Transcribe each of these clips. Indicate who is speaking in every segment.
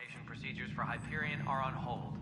Speaker 1: Disembarkation procedures for Hyperion are on hold.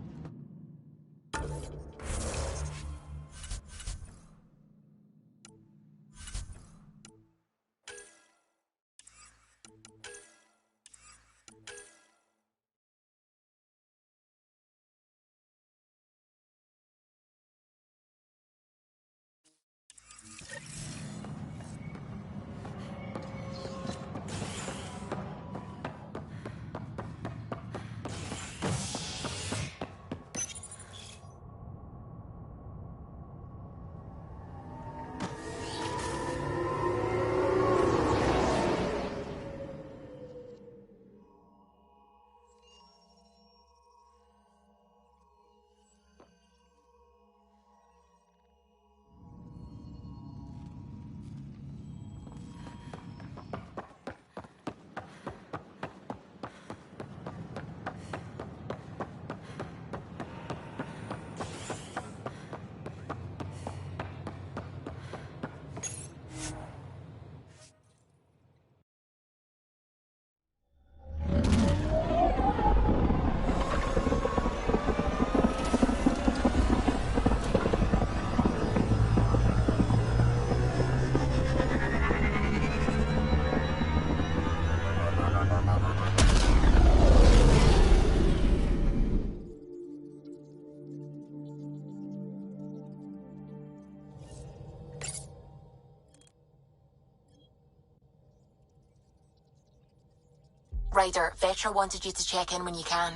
Speaker 2: Ryder, Vetra wanted you to check in when you can.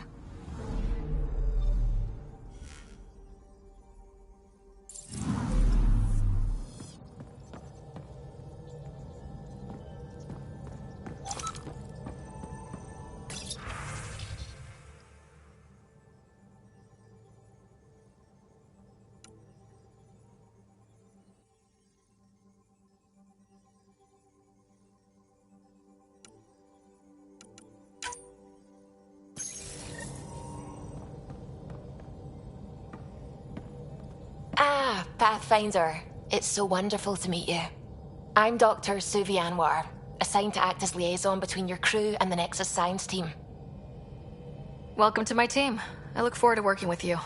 Speaker 2: Ah, Pathfinder. It's so wonderful to meet you. I'm Dr. Suvi Anwar, assigned to act as liaison between your crew and the Nexus Science team.
Speaker 3: Welcome to my team. I look forward to working with you.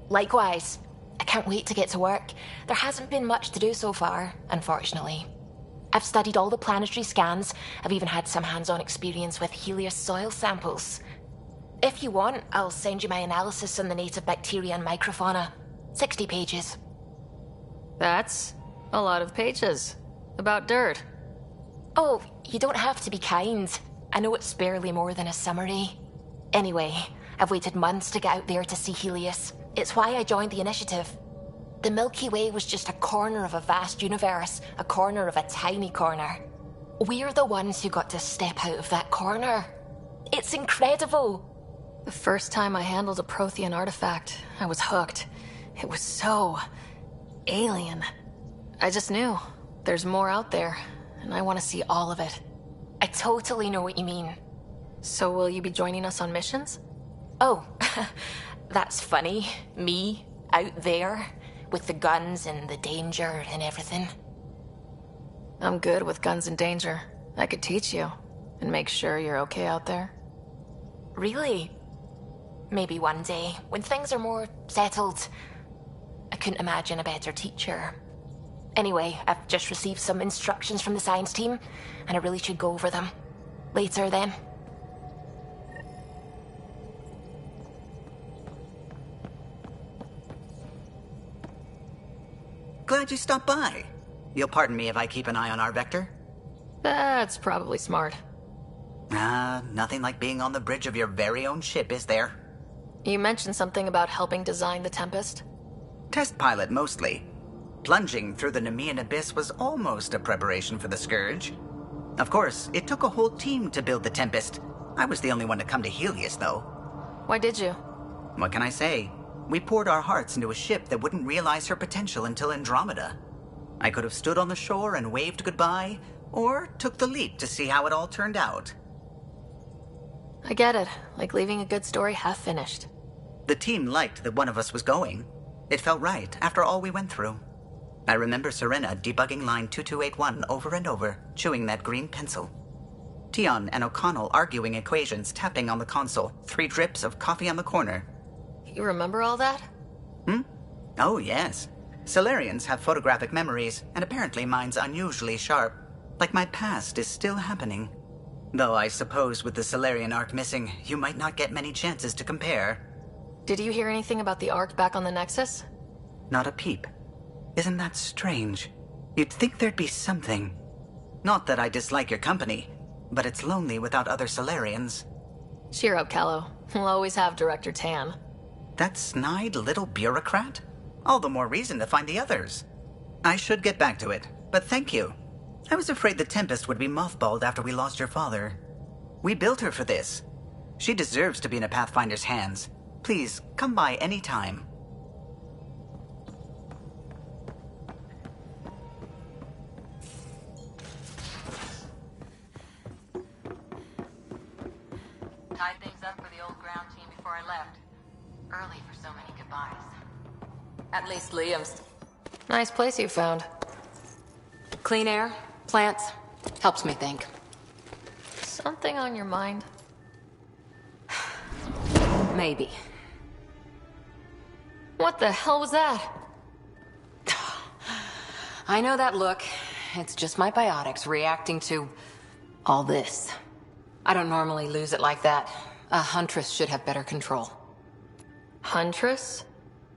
Speaker 2: Likewise. I can't wait to get to work. There hasn't been much to do so far, unfortunately. I've studied all the planetary scans. I've even had some hands-on experience with Helios soil samples. If you want, I'll send you my analysis on the native bacteria and microfauna. 60 pages.
Speaker 3: That's a lot of pages. About dirt.
Speaker 2: Oh, you don't have to be kind. I know it's barely more than a summary. Anyway, I've waited months to get out there to see Helios. It's why I joined the initiative. The Milky Way was just a corner of a vast universe, a corner of a tiny corner. We're the ones who got to step out of that corner. It's incredible.
Speaker 3: The first time I handled a Prothean artifact, I was hooked. It was so alien. I just knew there's more out there, and I want to see all of it.
Speaker 2: I totally know what you mean.
Speaker 3: So will you be joining us on missions?
Speaker 2: Oh, that's funny. Me, out there, with the guns and the danger and everything.
Speaker 3: I'm good with guns and danger. I could teach you, and make sure you're okay out there.
Speaker 2: Really? Maybe one day, when things are more settled. I couldn't imagine a better teacher. Anyway, I've just received some instructions from the science team, and I really should go over them. Later, then.
Speaker 4: Glad you stopped by. You'll pardon me if I keep an eye on our vector?
Speaker 3: That's probably smart.
Speaker 4: Nothing like being on the bridge of your very own ship, is there?
Speaker 3: You mentioned something about helping design the Tempest.
Speaker 4: Test pilot mostly. Plunging through the Nemean abyss was almost a preparation for the Scourge. Of course, it took a whole team to build the Tempest. I was the only one to come to Helios, though.
Speaker 3: Why did you?
Speaker 4: What can I say? We poured our hearts into a ship that wouldn't realize her potential until Andromeda. I could have stood on the shore and waved goodbye, or took the leap to see how it all turned out.
Speaker 3: I get it. Like leaving a good story half-finished.
Speaker 4: The team liked that one of us was going. It felt right after all we went through. I remember Serena debugging line 2281 over and over, chewing that green pencil. Tion and O'Connell arguing equations, tapping on the console, 3 drips of coffee on the corner.
Speaker 3: You remember all that?
Speaker 4: Oh, yes. Solarians have photographic memories, and apparently mine's unusually sharp. Like my past is still happening. Though I suppose with the Solarian arc missing, you might not get many chances to compare.
Speaker 3: Did you hear anything about the Ark back on the Nexus?
Speaker 4: Not a peep. Isn't that strange? You'd think there'd be something. Not that I dislike your company, but it's lonely without other Solarians.
Speaker 3: Cheer up, Callow. We'll always have Director Tan.
Speaker 4: That snide little bureaucrat? All the more reason to find the others. I should get back to it, but thank you. I was afraid the Tempest would be mothballed after we lost your father. We built her for this. She deserves to be in a Pathfinder's hands. Please, come by any time.
Speaker 5: Tied things up for the old ground team before I left. Early for so many goodbyes. At least Liam's.
Speaker 3: Nice place you found.
Speaker 5: Clean air, plants, helps me think.
Speaker 3: Something on your mind?
Speaker 5: Maybe.
Speaker 3: What the hell was that?
Speaker 5: I know that look. It's just my biotics reacting to all this. I don't normally lose it like that. A huntress should have better control.
Speaker 3: Huntress?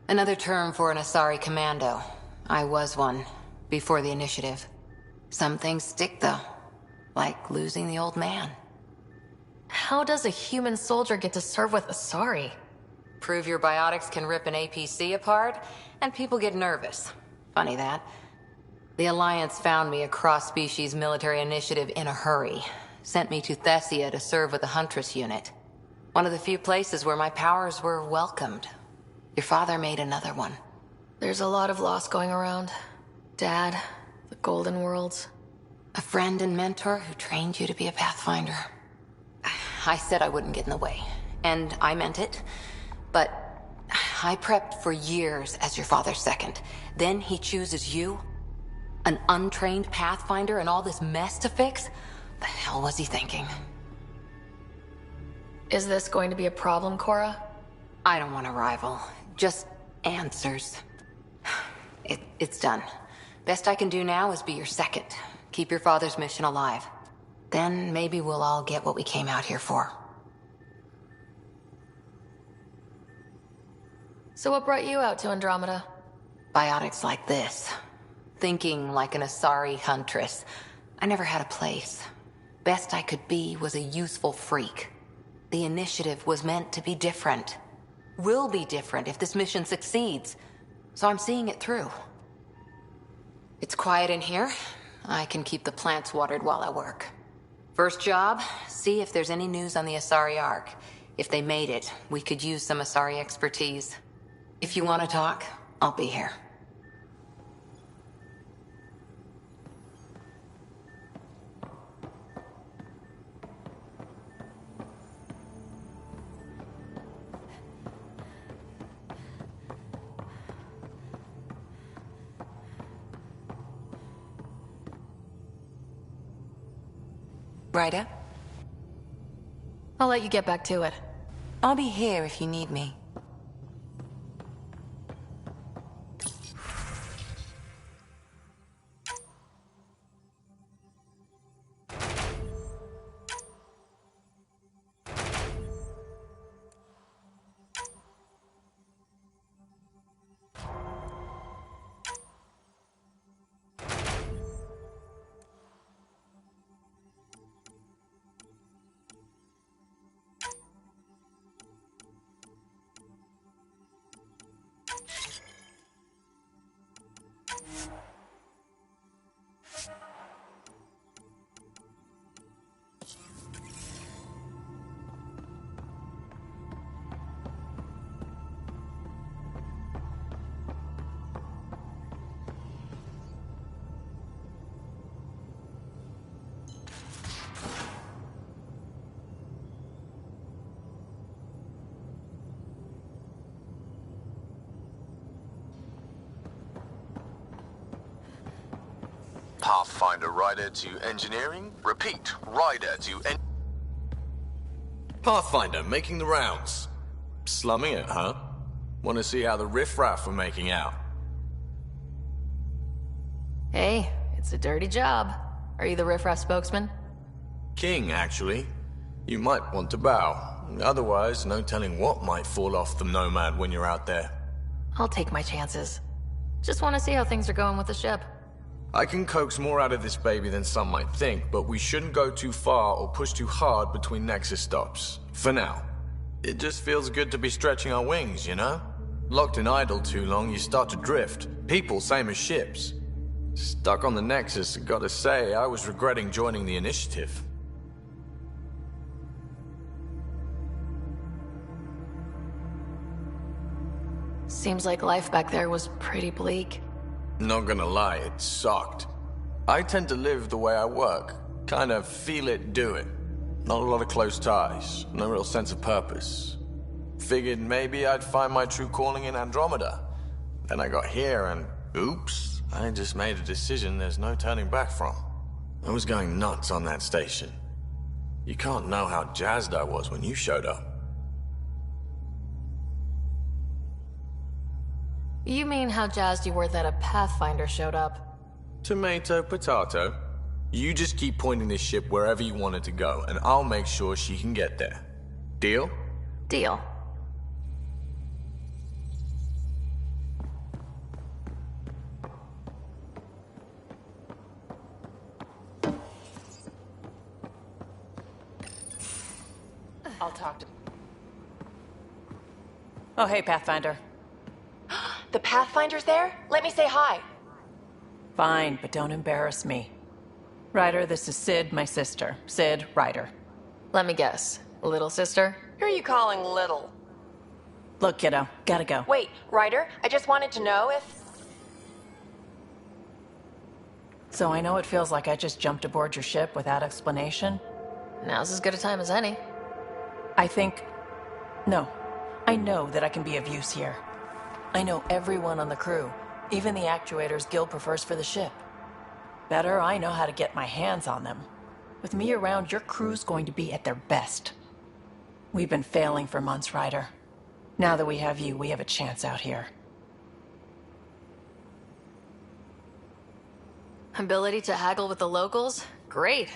Speaker 5: Another term for an Asari commando. I was one, before the initiative. Some things stick, though. Like losing the old man.
Speaker 3: How does a human soldier get to serve with Asari?
Speaker 5: Prove your biotics can rip an APC apart, and people get nervous. Funny that. The Alliance found me a cross-species military initiative in a hurry. Sent me to Thessia to serve with the Huntress unit. One of the few places where my powers were welcomed. Your father made another one.
Speaker 3: There's a lot of loss going around. Dad, the Golden Worlds.
Speaker 5: A friend and mentor who trained you to be a Pathfinder. I said I wouldn't get in the way, and I meant it. But I prepped for years as your father's second. Then he chooses you? An untrained Pathfinder and all this mess to fix? The hell was he thinking?
Speaker 3: Is this going to be a problem, Cora?
Speaker 5: I don't want a rival. Just answers. It's done. Best I can do now is be your second. Keep your father's mission alive. Then maybe we'll all get what we came out here for.
Speaker 3: So what brought you out to Andromeda?
Speaker 5: Biotics like this. Thinking like an Asari huntress. I never had a place. Best I could be was a useful freak. The initiative was meant to be different. Will be different if this mission succeeds. So I'm seeing it through. It's quiet in here. I can keep the plants watered while I work. First job, see if there's any news on the Asari Ark. If they made it, we could use some Asari expertise. If you want to talk, I'll be here. Ryder?
Speaker 3: I'll let you get back to it.
Speaker 5: I'll be here if you need me.
Speaker 6: Pathfinder rider to engineering. Repeat, rider to Pathfinder making the rounds. Slumming it, huh? Want to see how the riffraff are making out?
Speaker 3: Hey, it's a dirty job. Are you the riffraff spokesman?
Speaker 6: King, actually. You might want to bow. Otherwise, no telling what might fall off the Nomad when you're out there.
Speaker 3: I'll take my chances. Just want to see how things are going with the ship.
Speaker 6: I can coax more out of this baby than some might think, but we shouldn't go too far or push too hard between Nexus stops. For now. It just feels good to be stretching our wings, you know? Locked in idle too long, you start to drift. People, same as ships. Stuck on the Nexus, gotta say, I was regretting joining the Initiative.
Speaker 3: Seems like life back there was pretty bleak.
Speaker 6: Not gonna lie, it sucked. I tend to live the way I work. Kind of feel it, do it. Not a lot of close ties, no real sense of purpose. Figured maybe I'd find my true calling in Andromeda. Then I got here and, oops, I just made a decision there's no turning back from. I was going nuts on that station. You can't know how jazzed I was when you showed up.
Speaker 3: You mean how jazzed you were that a Pathfinder showed up?
Speaker 6: Tomato, potato. You just keep pointing this ship wherever you want it to go, and I'll make sure she can get there. Deal?
Speaker 3: Deal.
Speaker 7: I'll talk to... Oh, hey, Pathfinder.
Speaker 2: The Pathfinder's there? Let me say hi.
Speaker 7: Fine, but don't embarrass me. Ryder, this is Sid, my sister. Sid, Ryder.
Speaker 3: Let me guess. Little sister?
Speaker 2: Who are you calling little?
Speaker 7: Look, kiddo, gotta go.
Speaker 2: Wait, Ryder, I just wanted to know if...
Speaker 7: So I know it feels like I just jumped aboard your ship without explanation.
Speaker 3: Now's as good a time as any.
Speaker 7: I think... No. I know that I can be of use here. I know everyone on the crew, even the actuators Gil prefers for the ship. Better, I know how to get my hands on them. With me around, your crew's going to be at their best. We've been failing for months, Ryder. Now that we have you, we have a chance out here.
Speaker 3: Ability to haggle with the locals? Great.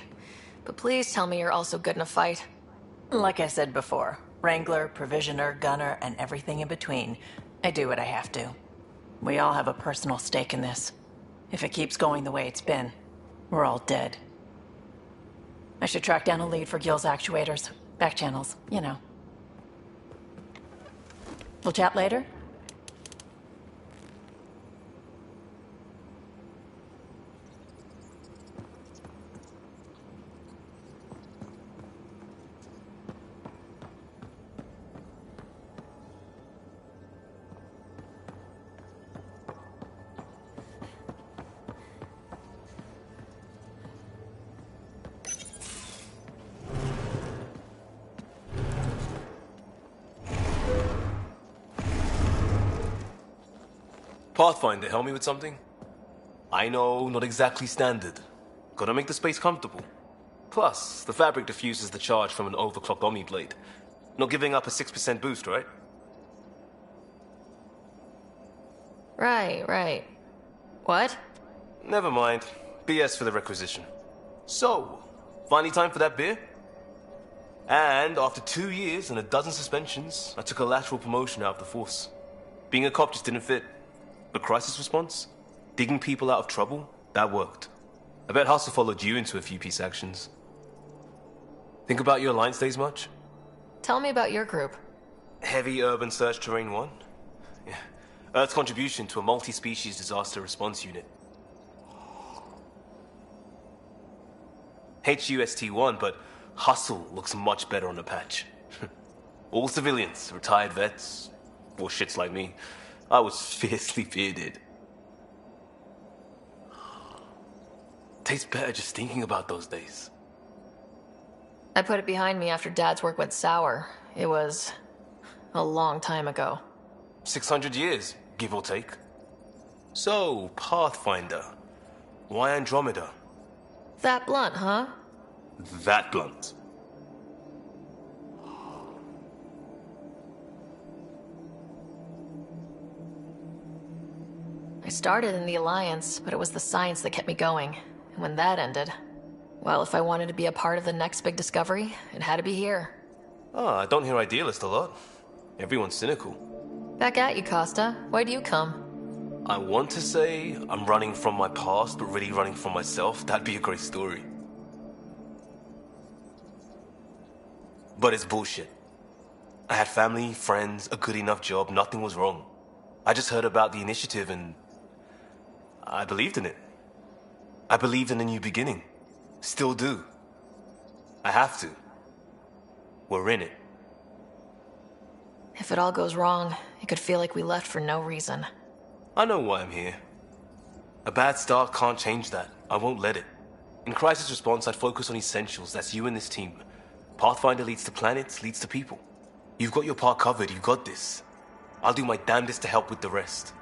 Speaker 3: But please tell me you're also good in a fight.
Speaker 7: Like I said before, Wrangler, Provisioner, Gunner, and everything in between. I do what I have to. We all have a personal stake in this. If it keeps going the way it's been, we're all dead. I should track down a lead for Gil's actuators. Back channels, you know. We'll chat later?
Speaker 8: Pathfinder, help me with something? I know, not exactly standard. Gotta make the space comfortable. Plus, the fabric diffuses the charge from an overclocked Omni blade. Not giving up a 6% boost, right?
Speaker 3: Right. What?
Speaker 8: Never mind. BS for the requisition. So, finally time for that beer? And after 2 years and a dozen suspensions, I took a lateral promotion out of the force. Being a cop just didn't fit. But crisis response? Digging people out of trouble? That worked. I bet Hustle followed you into a few peace actions. Think about your Alliance days much?
Speaker 3: Tell me about your group.
Speaker 8: Heavy Urban Search Terrain 1? Yeah. Earth's contribution to a multi-species disaster response unit. HUST-1, but Hustle looks much better on the patch. All civilians, retired vets, or shits like me. I was fiercely bearded. Tastes better just thinking about those days.
Speaker 3: I put it behind me after Dad's work went sour. It was a long time ago.
Speaker 8: 600 years, give or take. So, Pathfinder. Why Andromeda?
Speaker 3: That blunt, huh?
Speaker 8: That blunt.
Speaker 3: I started in the Alliance, but it was the science that kept me going. And when that ended, well, if I wanted to be a part of the next big discovery, it had to be here.
Speaker 8: Oh, I don't hear idealist a lot. Everyone's cynical.
Speaker 3: Back at you, Costa. Why do you come?
Speaker 8: I want to say I'm running from my past, but really running from myself. That'd be a great story. But it's bullshit. I had family, friends, a good enough job, nothing was wrong. I just heard about the initiative and I believed in it. I believed in a new beginning. Still do. I have to. We're in it.
Speaker 3: If it all goes wrong, it could feel like we left for no reason.
Speaker 8: I know why I'm here. A bad start can't change that. I won't let it. In crisis response, I'd focus on essentials. That's you and this team. Pathfinder leads to planets, leads to people. You've got your part covered. You got this. I'll do my damnedest to help with the rest.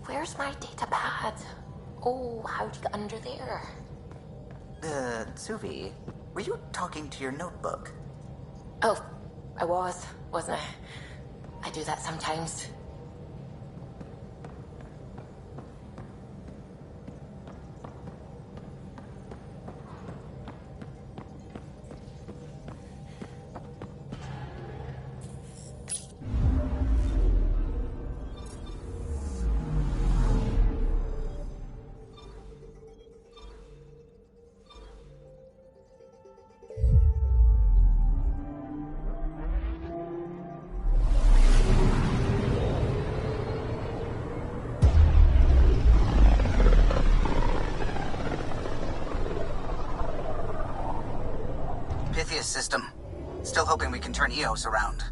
Speaker 2: Where's my data pad? Oh, how'd you get under there?
Speaker 4: Suvi, were you talking to your notebook?
Speaker 2: Oh, I wasn't I? I do that sometimes.
Speaker 4: system. Still hoping we can turn Eos around.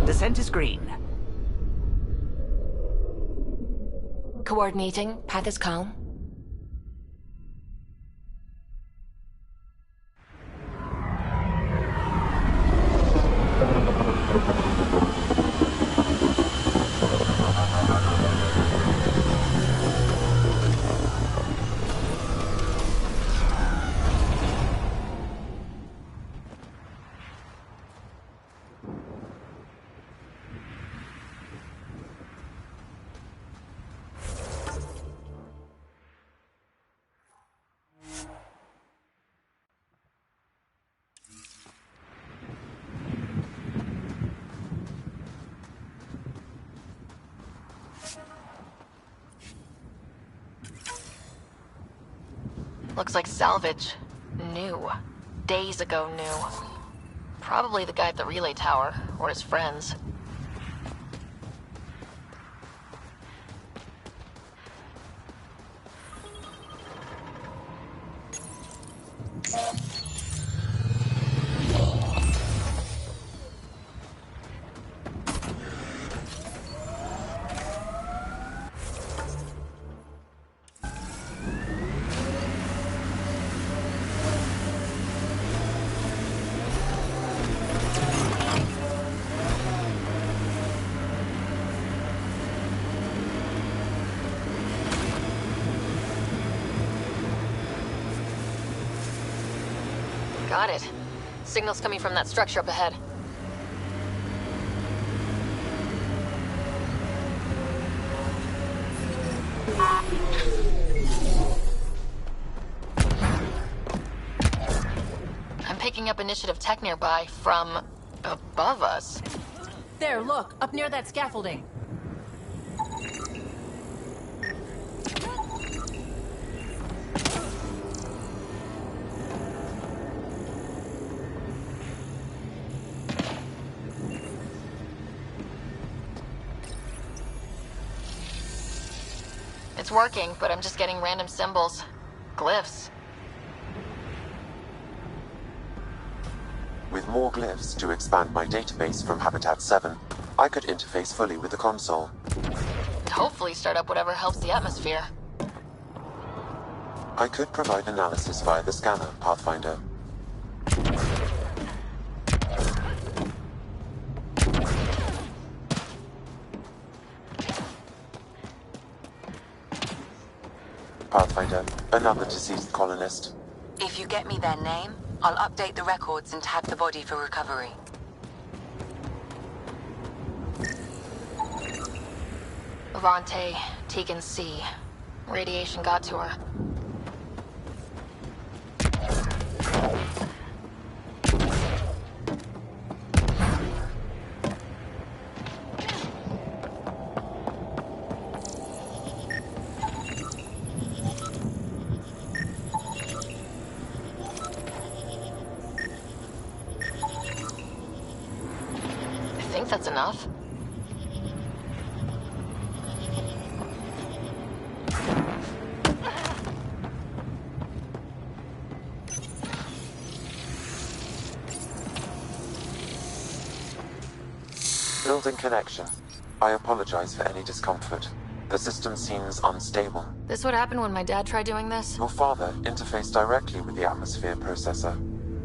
Speaker 9: Descent is green.
Speaker 2: Coordinating. Path is calm.
Speaker 3: Looks like salvage. New. Days ago new. Probably the guy at the relay tower, or his friends. Got it. Signal's coming from that structure up ahead. I'm picking up initiative tech nearby from above us.
Speaker 7: There, look, up near that scaffolding.
Speaker 3: It's working, but I'm just getting random symbols. Glyphs.
Speaker 10: With more glyphs to expand my database from Habitat 7, I could interface fully with the console.
Speaker 3: And hopefully start up whatever helps the atmosphere.
Speaker 10: I could provide analysis via the scanner, Pathfinder. Pathfinder, another deceased colonist.
Speaker 5: If you get me their name, I'll update the records and tag the body for recovery.
Speaker 3: Avante, Tegan C. Radiation got to her. I think that's enough.
Speaker 10: Building connection. I apologize for any discomfort. The system seems unstable.
Speaker 3: This would happen when my dad tried doing this?
Speaker 10: Your father interfaced directly with the atmosphere processor.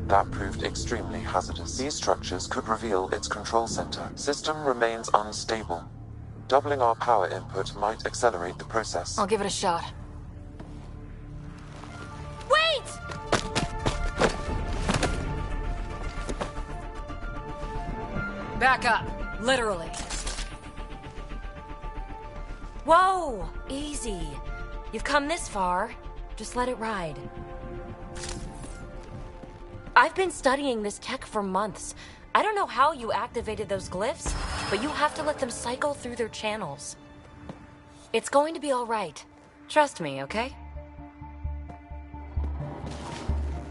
Speaker 10: That proved extremely hazardous. These structures could reveal its control center. System remains unstable. Doubling our power input might accelerate the process.
Speaker 3: I'll give it a shot.
Speaker 2: Wait!
Speaker 3: Back up. Literally.
Speaker 2: Whoa! Easy. You've come this far. Just let it ride. I've been studying this tech for months. I don't know how you activated those glyphs, but you have to let them cycle through their channels. It's going to be all right. Trust me, okay?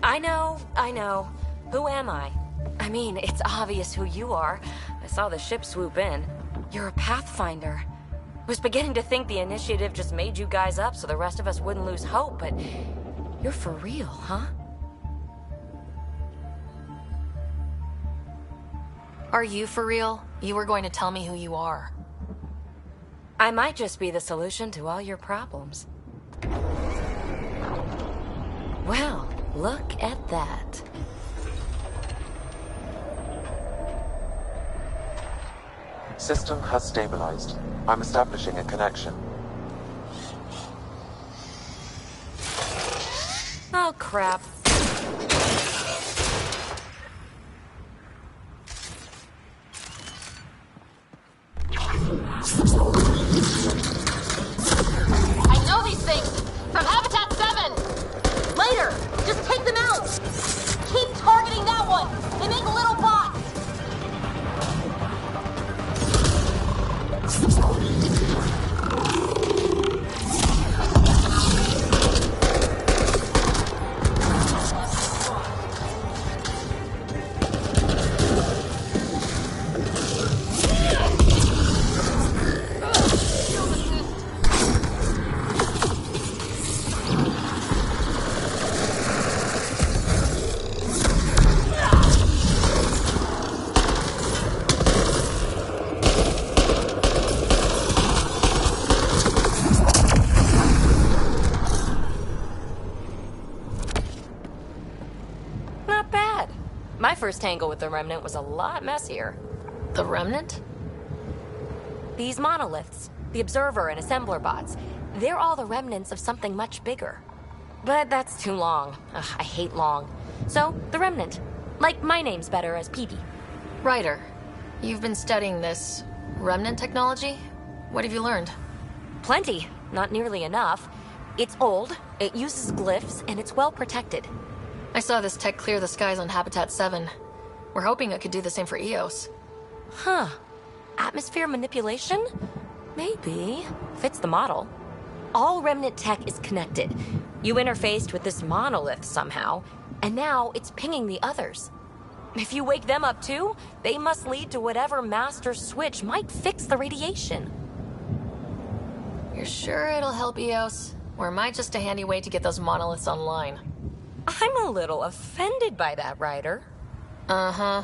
Speaker 2: I know. Who am I? I mean, it's obvious who you are. I saw the ship swoop in. You're a Pathfinder. I was beginning to think the initiative just made you guys up so the rest of us wouldn't lose hope, but you're for real, huh?
Speaker 3: Are you for real? You were going to tell me who you are.
Speaker 2: I might just be the solution to all your problems. Well, look at that.
Speaker 10: System has stabilized. I'm establishing a connection.
Speaker 2: Oh, crap.
Speaker 3: I know these things! From Habitat 7! Later! Just take them out! Keep targeting that one! They make little bots!
Speaker 2: Not bad. My first tangle with the Remnant was a lot messier.
Speaker 3: The Remnant?
Speaker 2: These monoliths, the Observer and Assembler bots, they're all the remnants of something much bigger. But that's too long. Ugh, I hate long. So, the Remnant. Like, my name's better as Peepee.
Speaker 3: Ryder, you've been studying this Remnant technology? What have you learned?
Speaker 2: Plenty. Not nearly enough. It's old, it uses glyphs, and it's well protected.
Speaker 3: I saw this tech clear the skies on Habitat 7. We're hoping it could do the same for EOS.
Speaker 2: Huh. Atmosphere manipulation? Maybe. Fits the model. All Remnant tech is connected. You interfaced with this monolith somehow, and now it's pinging the others. If you wake them up too, they must lead to whatever master switch might fix the radiation.
Speaker 3: You're sure it'll help EOS? Or am I just a handy way to get those monoliths online?
Speaker 2: I'm a little offended by that, Ryder.
Speaker 3: Uh-huh.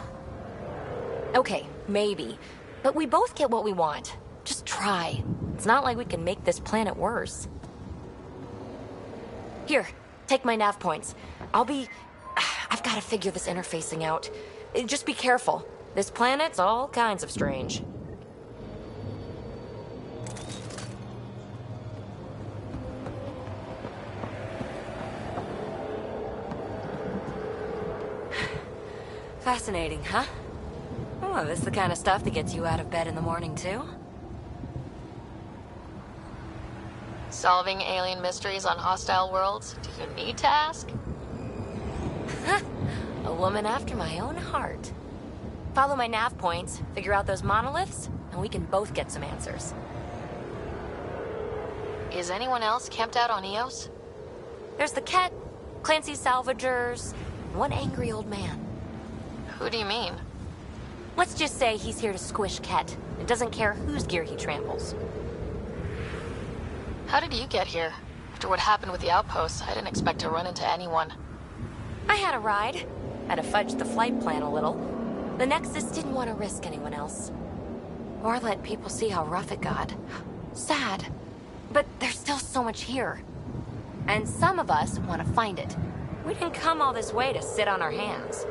Speaker 2: Okay, maybe. But we both get what we want. Just try. It's not like we can make this planet worse. Here, take my nav points. I've got to figure this interfacing out. Just be careful. This planet's all kinds of strange. Fascinating, huh? Oh, this is the kind of stuff that gets you out of bed in the morning, too?
Speaker 3: Solving alien mysteries on hostile worlds? Do you need to ask?
Speaker 2: A woman after my own heart. Follow my nav points, figure out those monoliths, and we can both get some answers.
Speaker 3: Is anyone else camped out on EOS?
Speaker 2: There's the Ket, Clancy's Salvagers, one angry old man.
Speaker 3: Who do you mean?
Speaker 2: Let's just say he's here to squish Ket. It doesn't care whose gear he tramples.
Speaker 3: How did you get here? After what happened with the outposts, I didn't expect to run into anyone.
Speaker 2: I had a ride. Had to fudge the flight plan a little. The Nexus didn't want to risk anyone else. Or let people see how rough it got. Sad. But there's still so much here. And some of us want to find it. We didn't come all this way to sit on our hands.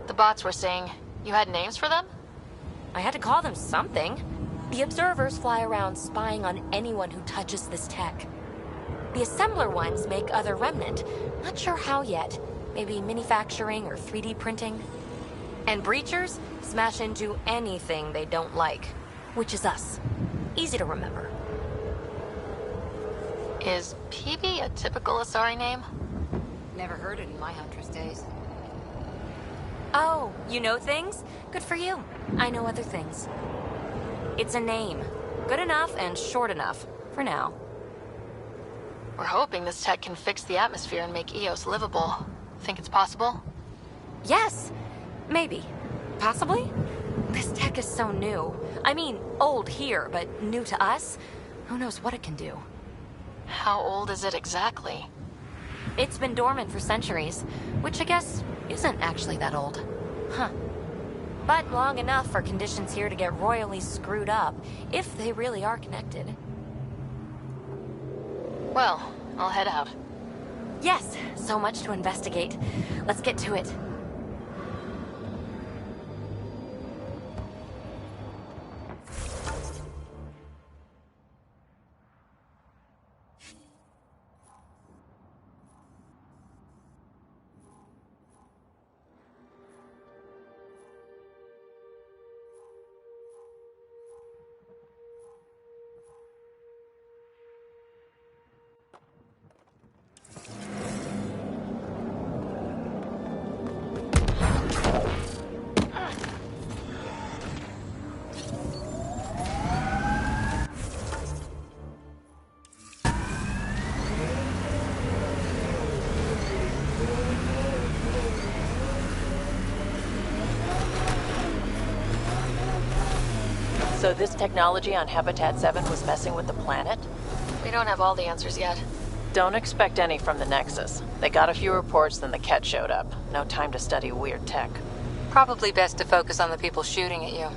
Speaker 3: The bots were saying you had names for them?
Speaker 2: I had to call them something. The observers fly around spying on anyone who touches this tech. The assembler ones make other remnant. Not sure how yet. Maybe manufacturing or 3D printing. And breachers smash into anything they don't like. Which is us. Easy to remember.
Speaker 3: Is PB a typical Asari name?
Speaker 5: Never heard it in my Huntress days.
Speaker 2: Oh, you know things? Good for you. I know other things. It's a name. Good enough and short enough. For now.
Speaker 3: We're hoping this tech can fix the atmosphere and make Eos livable. Think it's possible?
Speaker 2: Yes. Maybe. Possibly? This tech is so new. I mean, old here, but new to us? Who knows what it can do?
Speaker 3: How old is it exactly?
Speaker 2: It's been dormant for centuries, which I guess isn't actually that old. Huh. But long enough for conditions here to get royally screwed up, if they really are connected.
Speaker 3: Well, I'll head out.
Speaker 2: Yes, so much to investigate. Let's get to it.
Speaker 7: So this technology on Habitat 7 was messing with the planet?
Speaker 3: We don't have all the answers yet.
Speaker 7: Don't expect any from the Nexus. They got a few reports, then the Ket showed up. No time to study weird tech.
Speaker 5: Probably best to focus on the people shooting at you.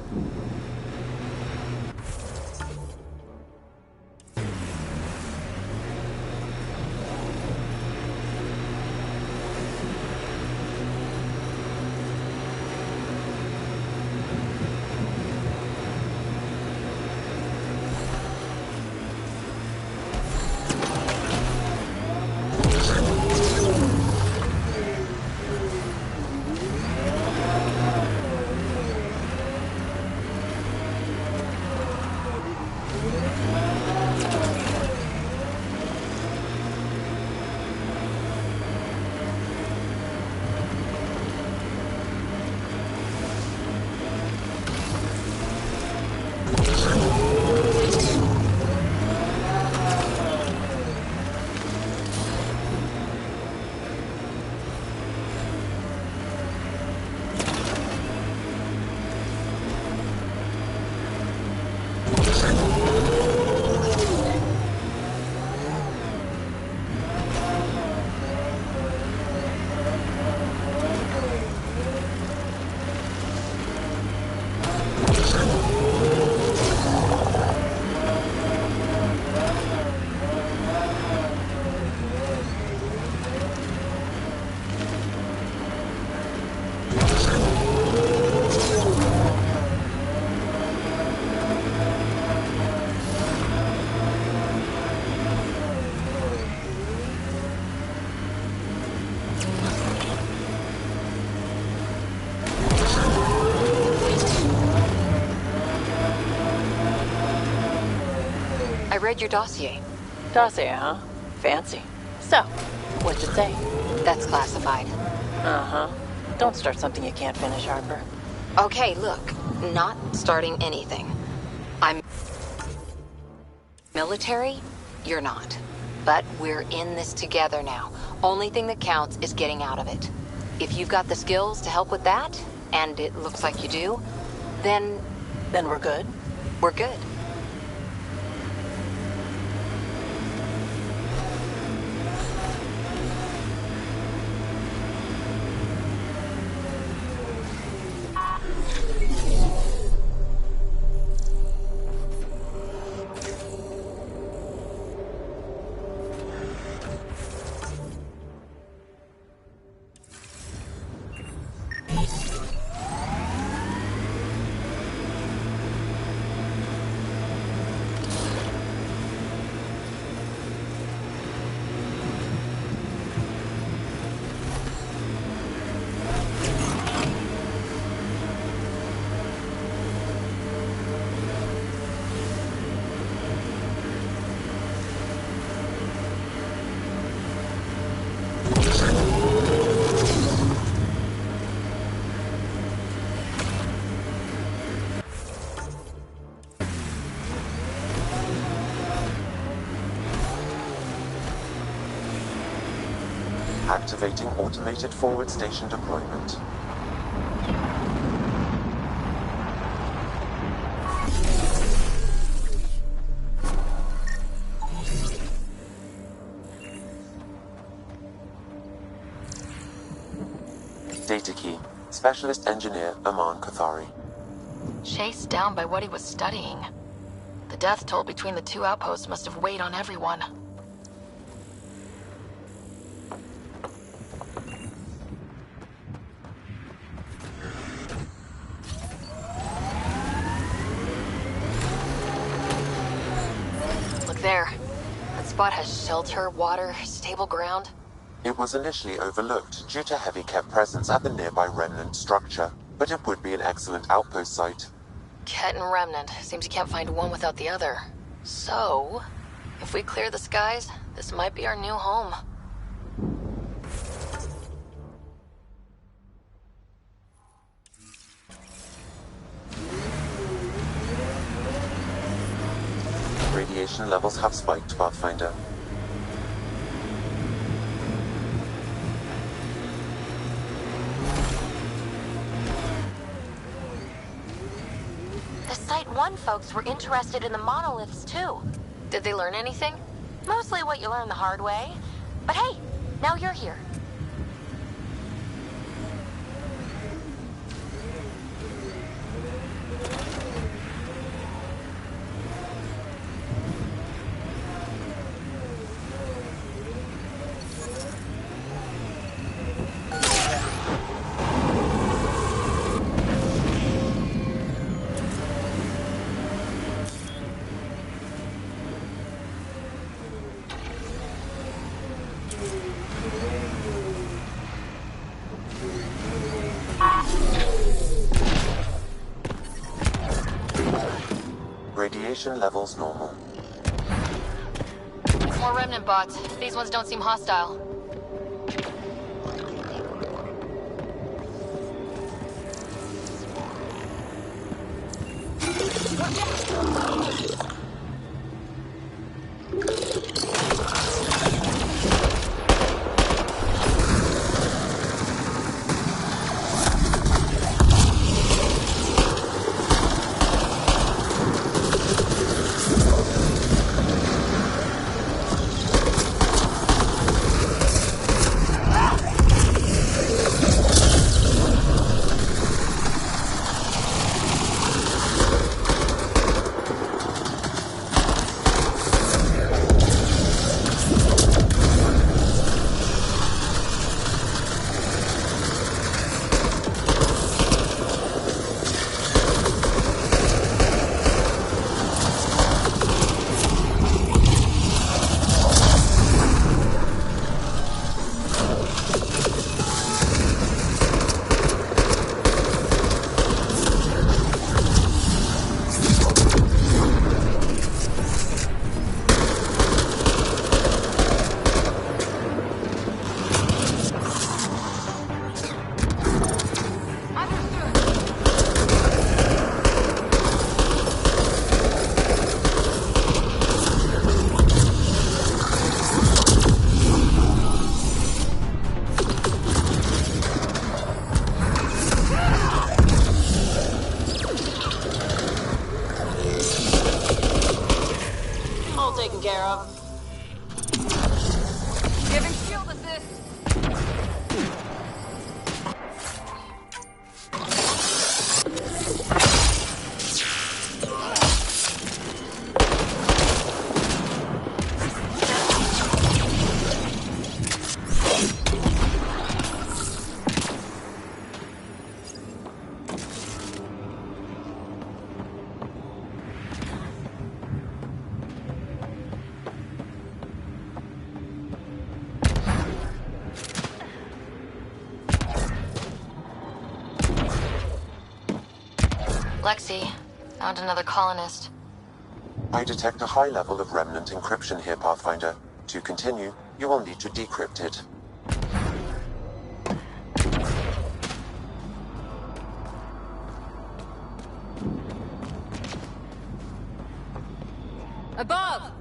Speaker 5: I read your dossier.
Speaker 7: Dossier, huh? Fancy. So, what'd it say?
Speaker 5: That's classified.
Speaker 7: Uh-huh. Don't start something you can't finish, Harper.
Speaker 5: Okay, look. Not starting anything. I'm military, you're not. But we're in this together now. Only thing that counts is getting out of it. If you've got the skills to help with that, and it looks like you do, then
Speaker 7: We're good?
Speaker 5: we're good.
Speaker 10: Activating automated forward station deployment. Data key. Specialist Engineer Aman Kathari.
Speaker 3: Chased down by what he was studying. The death toll between the two outposts must have weighed on everyone. Look there. That spot has shelter, water, stable ground.
Speaker 10: It was initially overlooked due to heavy kept presence at the nearby remnant structure, but it would be an excellent outpost site.
Speaker 3: Ket and Remnant. Seems you can't find one without the other. So, if we clear the skies, this might be our new home.
Speaker 10: Radiation levels have spiked, Pathfinder.
Speaker 2: The Site 1 folks were interested in the monoliths, too.
Speaker 3: Did they learn anything?
Speaker 2: Mostly what you learn the hard way. But hey, now you're here.
Speaker 10: Radiation levels normal.
Speaker 3: More Remnant bots. These ones don't seem hostile.
Speaker 7: Taken care of.
Speaker 5: Giving shield assist.
Speaker 3: Lexi, found another colonist.
Speaker 10: I detect a high level of remnant encryption here, Pathfinder. To continue, you will need to decrypt it.
Speaker 5: Above!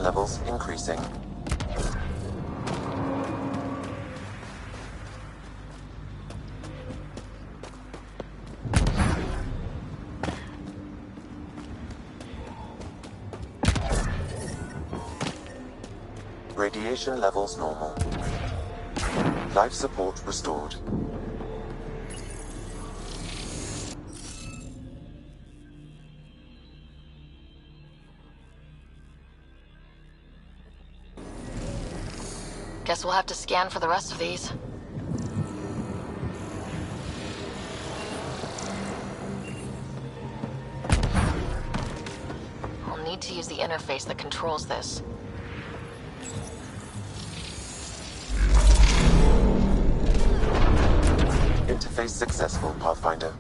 Speaker 10: levels increasing. Radiation levels normal. Life support restored.
Speaker 3: Guess we'll have to scan for the rest of these. I'll need to use the interface that controls this.
Speaker 10: Interface successful, Pathfinder.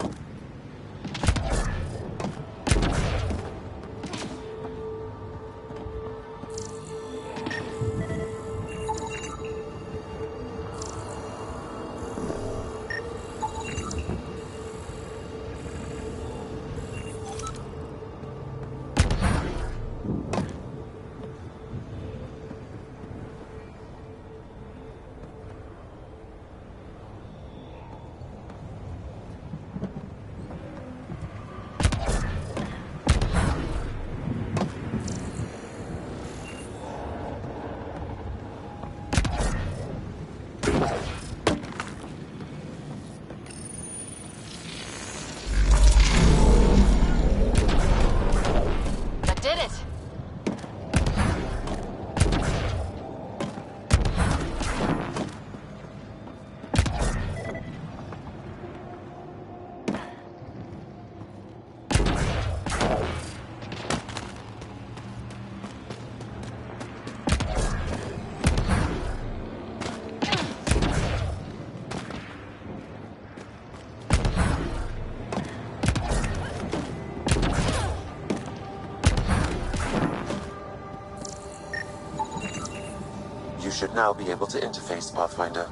Speaker 10: You should now be able to interface, Pathfinder.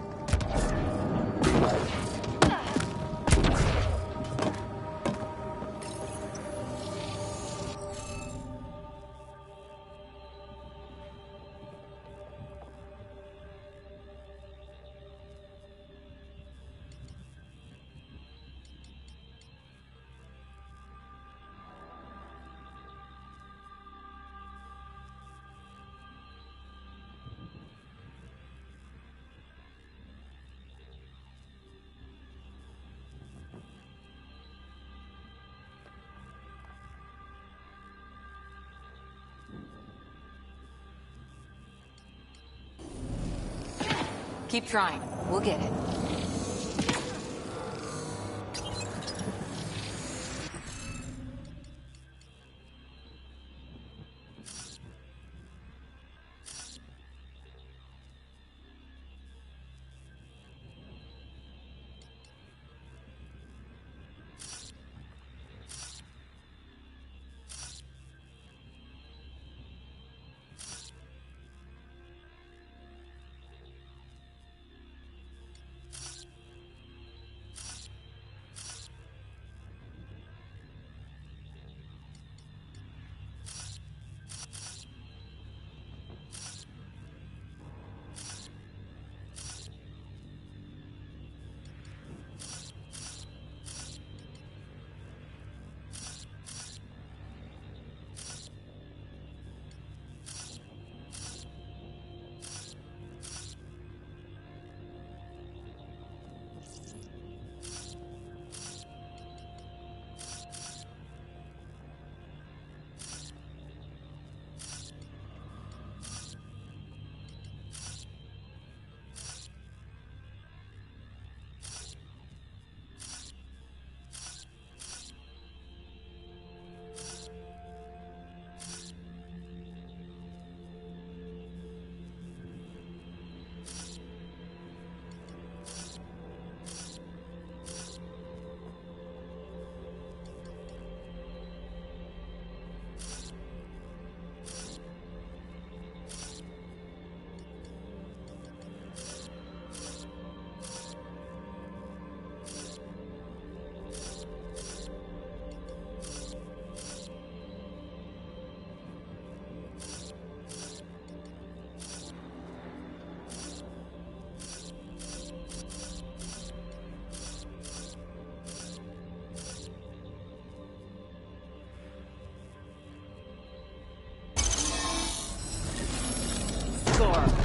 Speaker 5: Keep trying. We'll get it.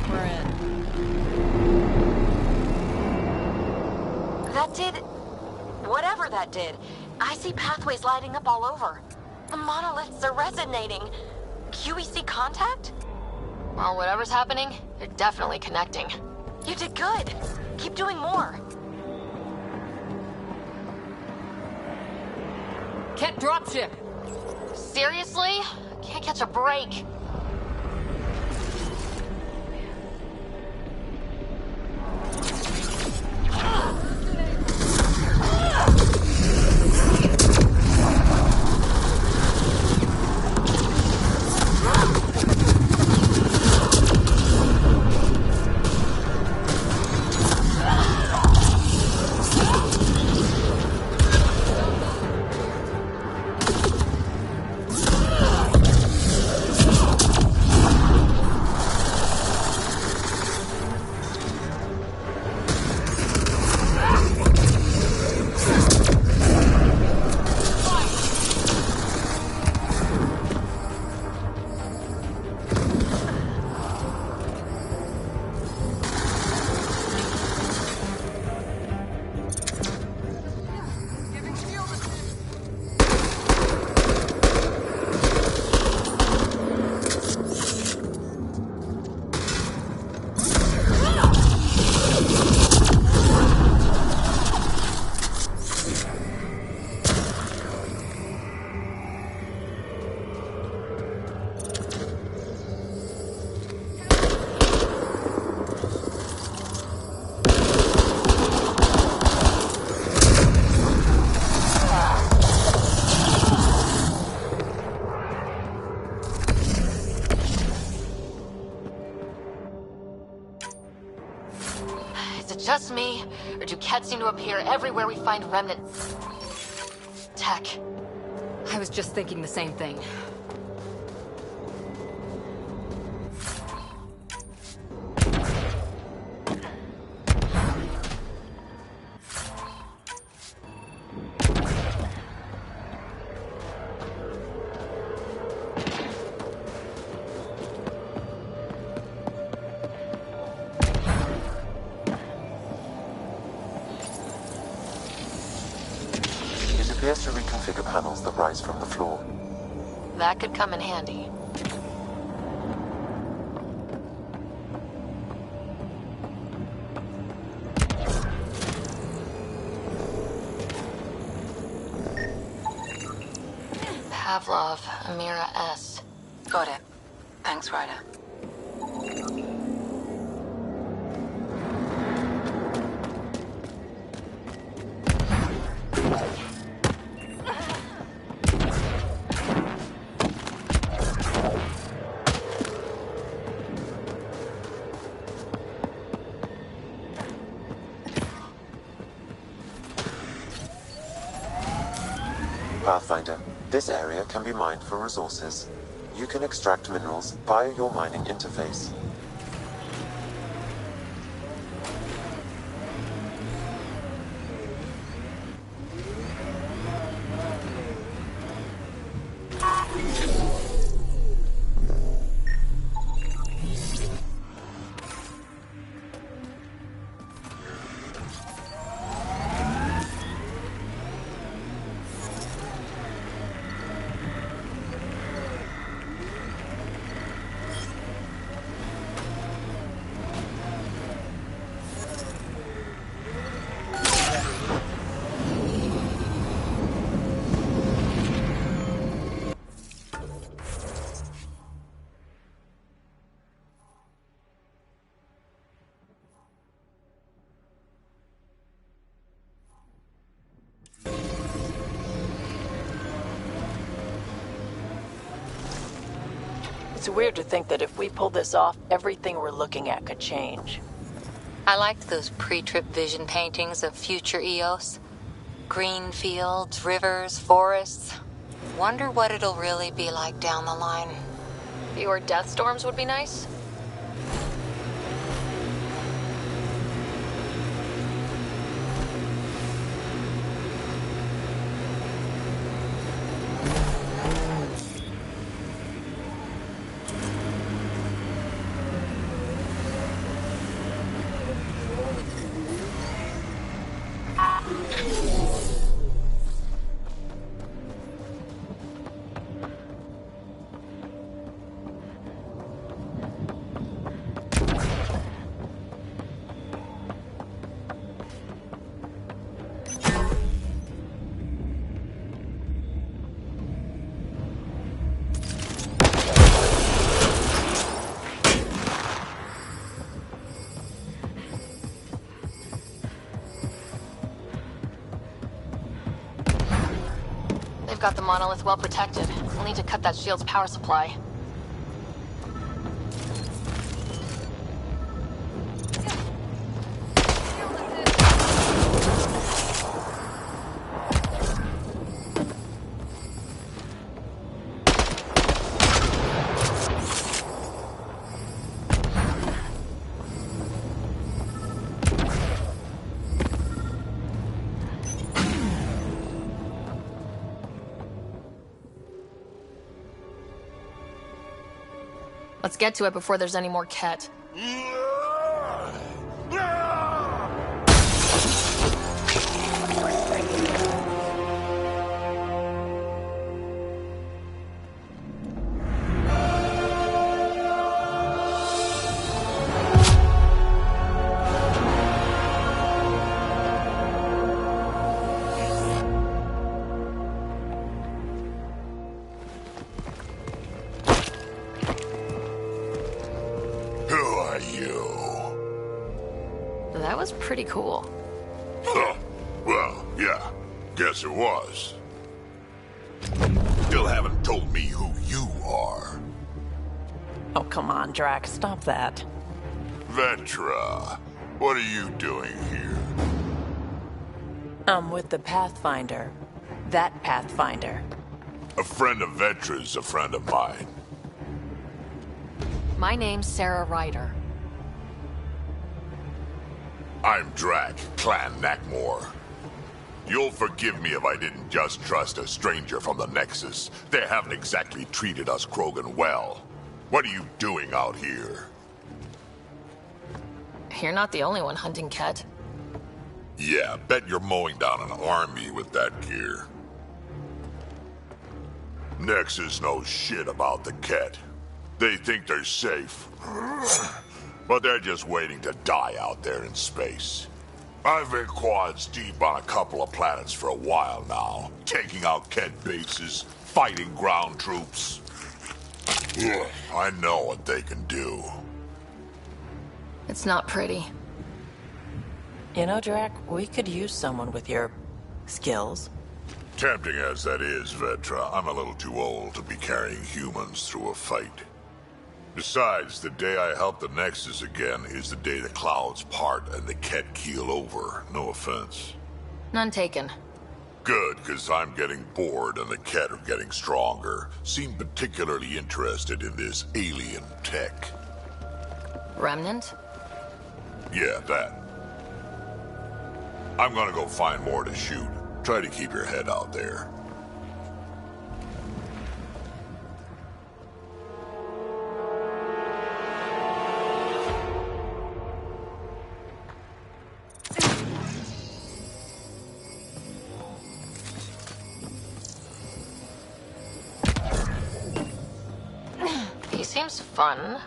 Speaker 7: We're in.
Speaker 2: That did... whatever that did. I see pathways lighting up all over. The monoliths are resonating. QEC contact?
Speaker 3: Well, whatever's happening, you're definitely connecting.
Speaker 2: You did good. Keep doing more.
Speaker 5: Can't dropship.
Speaker 3: Seriously? Can't catch a break. Is it just me, or do cats seem to appear everywhere we find remnants? Tech.
Speaker 5: I was just thinking the same thing.
Speaker 10: Appears to reconfigure panels that rise from the floor.
Speaker 3: That could come in handy. Pavlov, Amira S.
Speaker 9: Got it. Thanks, Ryder.
Speaker 10: Pathfinder, this area can be mined for resources. You can extract minerals via your mining interface.
Speaker 7: It's weird to think that if we pull this off, everything we're looking at could change.
Speaker 5: I liked those pre-trip vision paintings of future Eos. Green fields, rivers, forests. Wonder what it'll really be like down the line.
Speaker 3: Fewer death storms would be nice. got the monolith well protected. We'll need to cut that shield's power supply. Let's get to it before there's any more Ket. That was pretty cool.
Speaker 11: Huh. Well, yeah. Guess it was. Still haven't told me who you are.
Speaker 7: Oh, come on, Drax. Stop that.
Speaker 11: Vetra, what are you doing here?
Speaker 7: I'm with the Pathfinder. That Pathfinder.
Speaker 11: A friend of Vetra's a friend of mine.
Speaker 3: My name's Sarah Ryder.
Speaker 11: I'm Drac, Clan Nakmor. You'll forgive me if I didn't just trust a stranger from the Nexus. They haven't exactly treated us Krogan well. What are you doing out here?
Speaker 3: You're not the only one hunting Ket.
Speaker 11: Yeah, bet you're mowing down an army with that gear. Nexus knows shit about the Ket. They think they're safe. But they're just waiting to die out there in space. I've been quads deep on a couple of planets for a while now, taking out Ket bases, fighting ground troops. Ugh, I know what they can do.
Speaker 3: It's not pretty.
Speaker 7: You know, Drac, we could use someone with your skills.
Speaker 11: Tempting as that is, Vetra, I'm a little too old to be carrying humans through a fight. Besides, the day I help the Nexus again is the day the clouds part and the Ket keel over. No offense.
Speaker 3: None taken.
Speaker 11: Good, because I'm getting bored and the Ket are getting stronger. Seem particularly interested in this alien tech.
Speaker 3: Remnant?
Speaker 11: Yeah, that. I'm gonna go find more to shoot. Try to keep your head out there.
Speaker 3: He seems fun.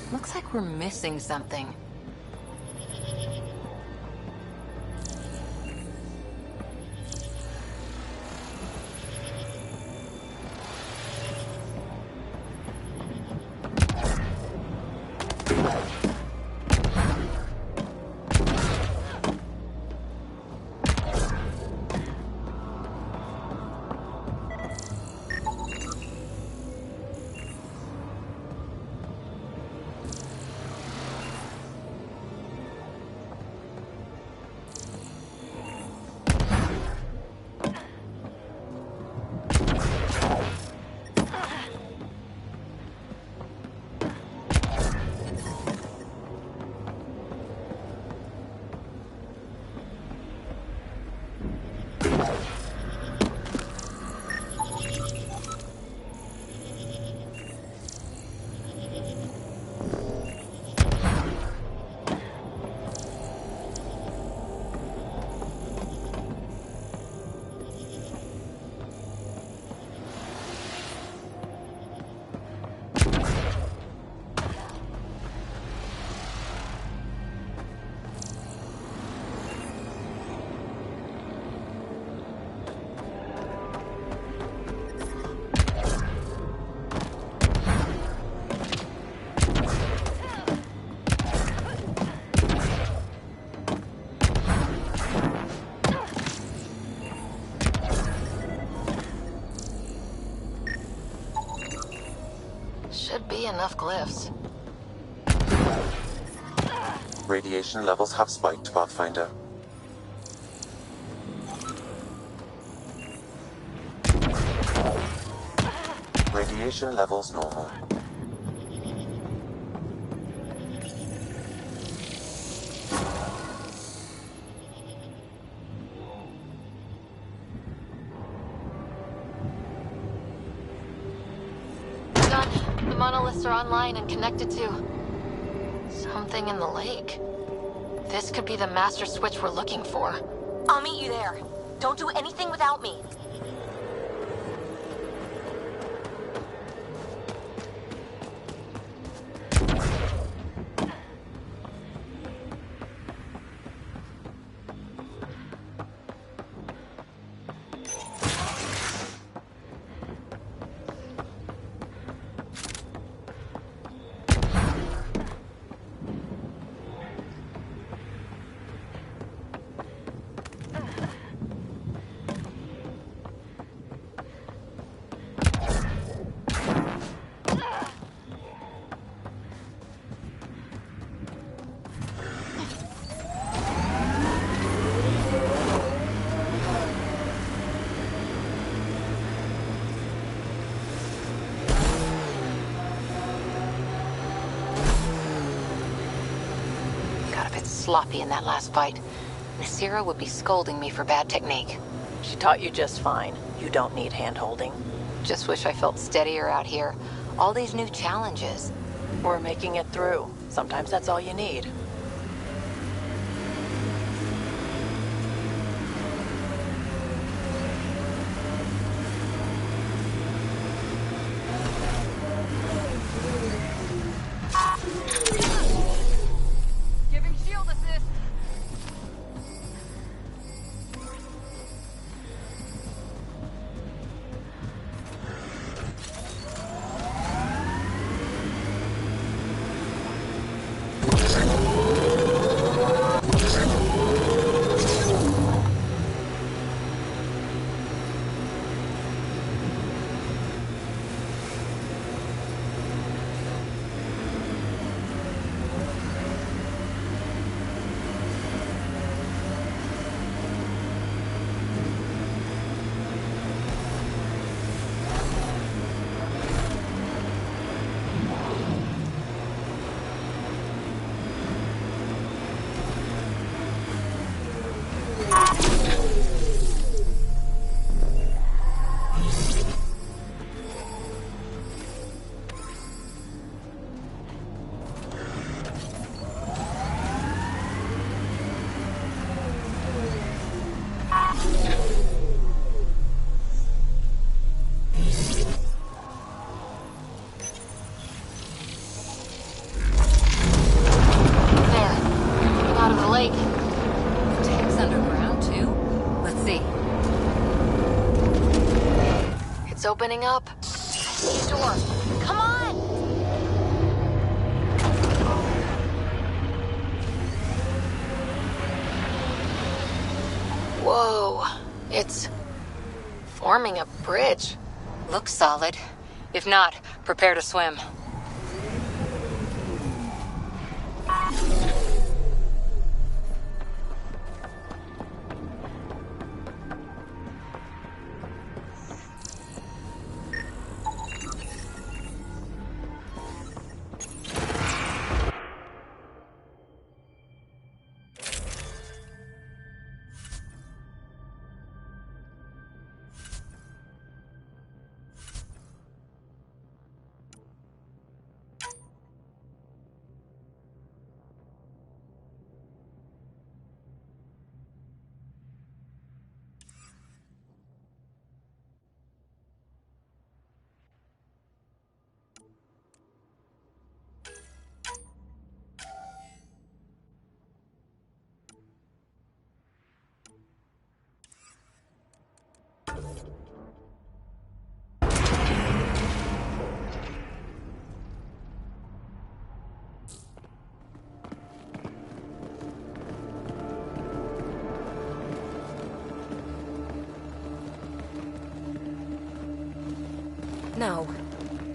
Speaker 5: Looks like we're missing something.
Speaker 3: enough glyphs.
Speaker 10: Radiation levels have spiked, Pathfinder. Radiation levels normal.
Speaker 3: Done. The monoliths are online and connected to something in the lake. This could be the master switch we're looking for.
Speaker 2: I'll meet you there. Don't do anything without me.
Speaker 5: Sloppy in that last fight. Nasira would be scolding me for bad technique.
Speaker 7: She taught you just fine. You don't need hand-holding.
Speaker 5: Just wish I felt steadier out here. All these new challenges.
Speaker 7: We're making it through. Sometimes that's all you need.
Speaker 3: Opening up. See a door. Come on! Whoa. It's forming a bridge.
Speaker 5: Looks solid. If not, prepare to swim.
Speaker 2: No.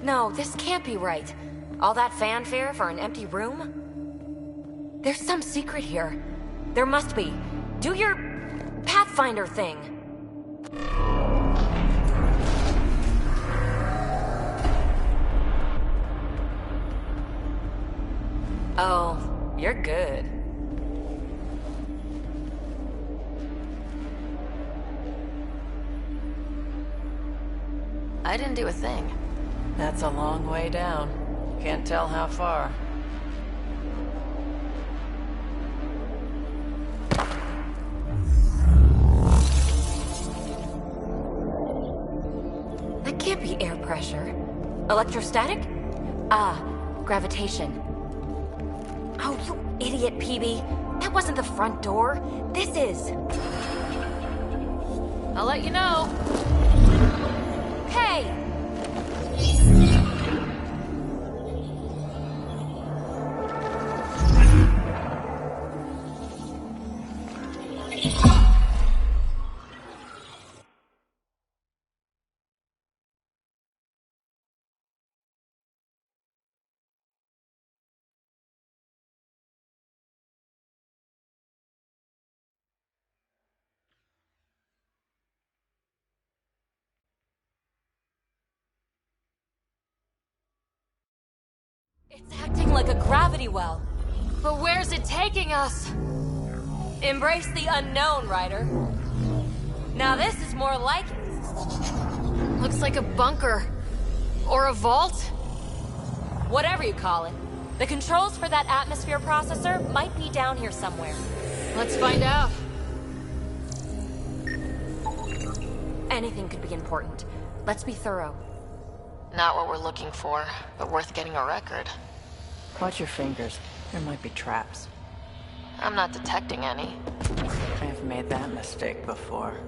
Speaker 2: No, this can't be right. All that fanfare for an empty room? There's some secret here. There must be. Do your Pathfinder thing. Oh, you're good.
Speaker 3: I didn't do a thing.
Speaker 7: That's a long way down. Can't tell how far.
Speaker 2: That can't be air pressure. Electrostatic? Ah, gravitation. Oh, you idiot, PB. That wasn't the front door. This is.
Speaker 3: I'll let you know.
Speaker 2: Hey! It's acting like a gravity well.
Speaker 3: But where's it taking us?
Speaker 2: Embrace the unknown, Ryder. Now this is more like it.
Speaker 3: Looks like a bunker. Or a vault?
Speaker 2: Whatever you call it. The controls for that atmosphere processor might be down here somewhere.
Speaker 3: Let's find out.
Speaker 2: Anything could be important. Let's be thorough.
Speaker 3: Not what we're looking for, but worth getting a record.
Speaker 7: Watch your fingers. There might be traps.
Speaker 3: I'm not detecting any.
Speaker 7: I've made that mistake before.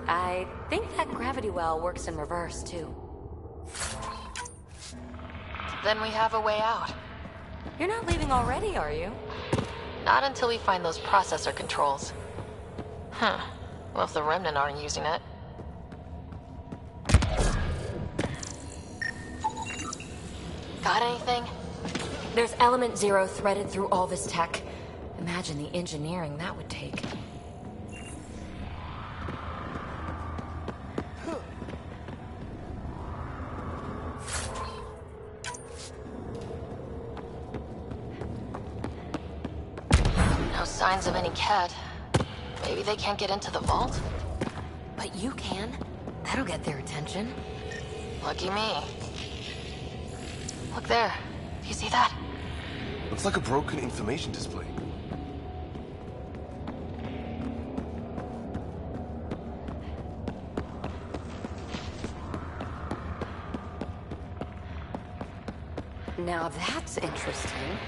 Speaker 2: I think that gravity well works in reverse, too.
Speaker 3: Then we have a way out.
Speaker 2: You're not leaving already, are you?
Speaker 3: Not until we find those processor controls. Huh. Well, if the Remnant aren't using it. Got anything?
Speaker 2: There's element 0 threaded through all this tech. Imagine the engineering that would take.
Speaker 3: No signs of any cat. Maybe they can't get into the vault?
Speaker 2: But you can. That'll get their attention.
Speaker 3: Lucky me. Look there. Do you see that?
Speaker 8: Looks like a broken information display.
Speaker 2: Now that's interesting.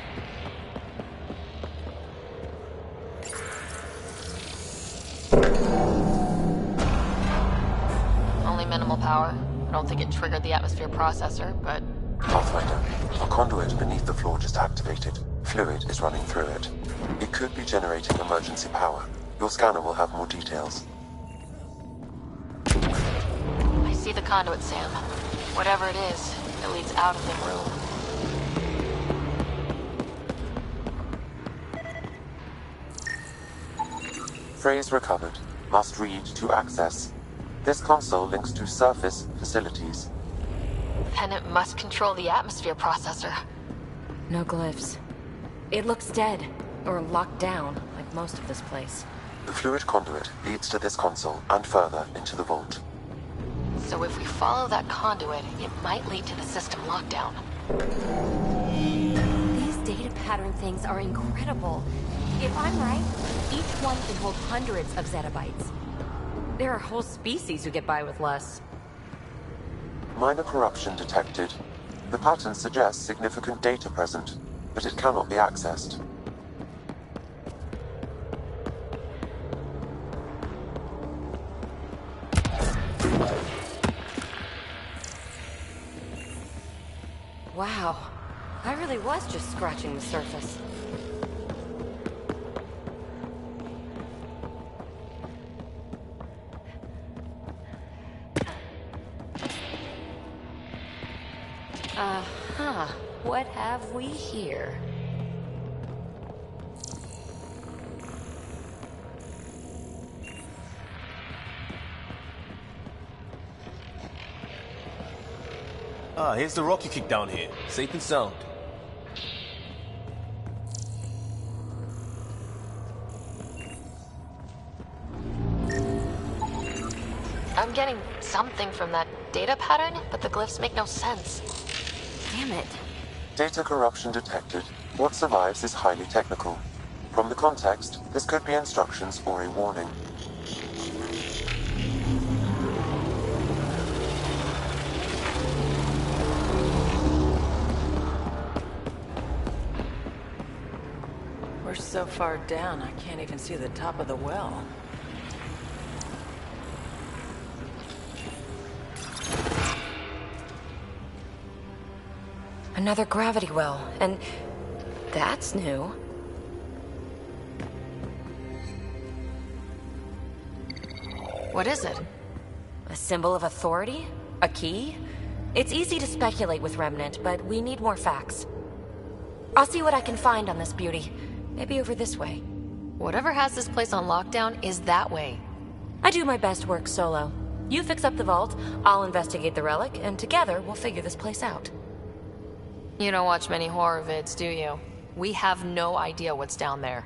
Speaker 3: Only minimal power. I don't think it triggered the atmosphere processor, but...
Speaker 10: Pathfinder, a conduit beneath the floor just activated. Fluid is running through it. It could be generating emergency power. Your scanner will have more details.
Speaker 3: I see the conduit, Sam. Whatever it is, it leads out of the room.
Speaker 10: Phrase recovered. Must read to access. This console links to surface facilities.
Speaker 3: Then it must control the atmosphere processor.
Speaker 2: No glyphs. It looks dead, or locked down, like most of this place.
Speaker 10: The fluid conduit leads to this console and further into the vault.
Speaker 3: So if we follow that conduit, it might lead to the system lockdown.
Speaker 2: These data pattern things are incredible. If I'm right, each one can hold hundreds of zettabytes. There are whole species who get by with less.
Speaker 10: Minor corruption detected. The pattern suggests significant data present, but it cannot be accessed.
Speaker 2: Wow. I really was just scratching the surface. what have we here?
Speaker 8: Ah, here's the rock you kicked down here. Safe and sound.
Speaker 3: I'm getting something from that data pattern, but the glyphs make no sense. Damn it.
Speaker 10: Data corruption detected. What survives is highly technical. From the context, this could be instructions or a warning.
Speaker 7: We're so far down, I can't even see the top of the well.
Speaker 2: Another gravity well, and that's new.
Speaker 3: What is it?
Speaker 2: A symbol of authority? A key? It's easy to speculate with Remnant, but we need more facts. I'll see what I can find on this beauty. Maybe over this way.
Speaker 3: Whatever has this place on lockdown is that way.
Speaker 2: I do my best work solo. You fix up the vault, I'll investigate the relic, and together we'll figure this place out.
Speaker 3: You don't watch many horror vids, do you? We have no idea what's down there.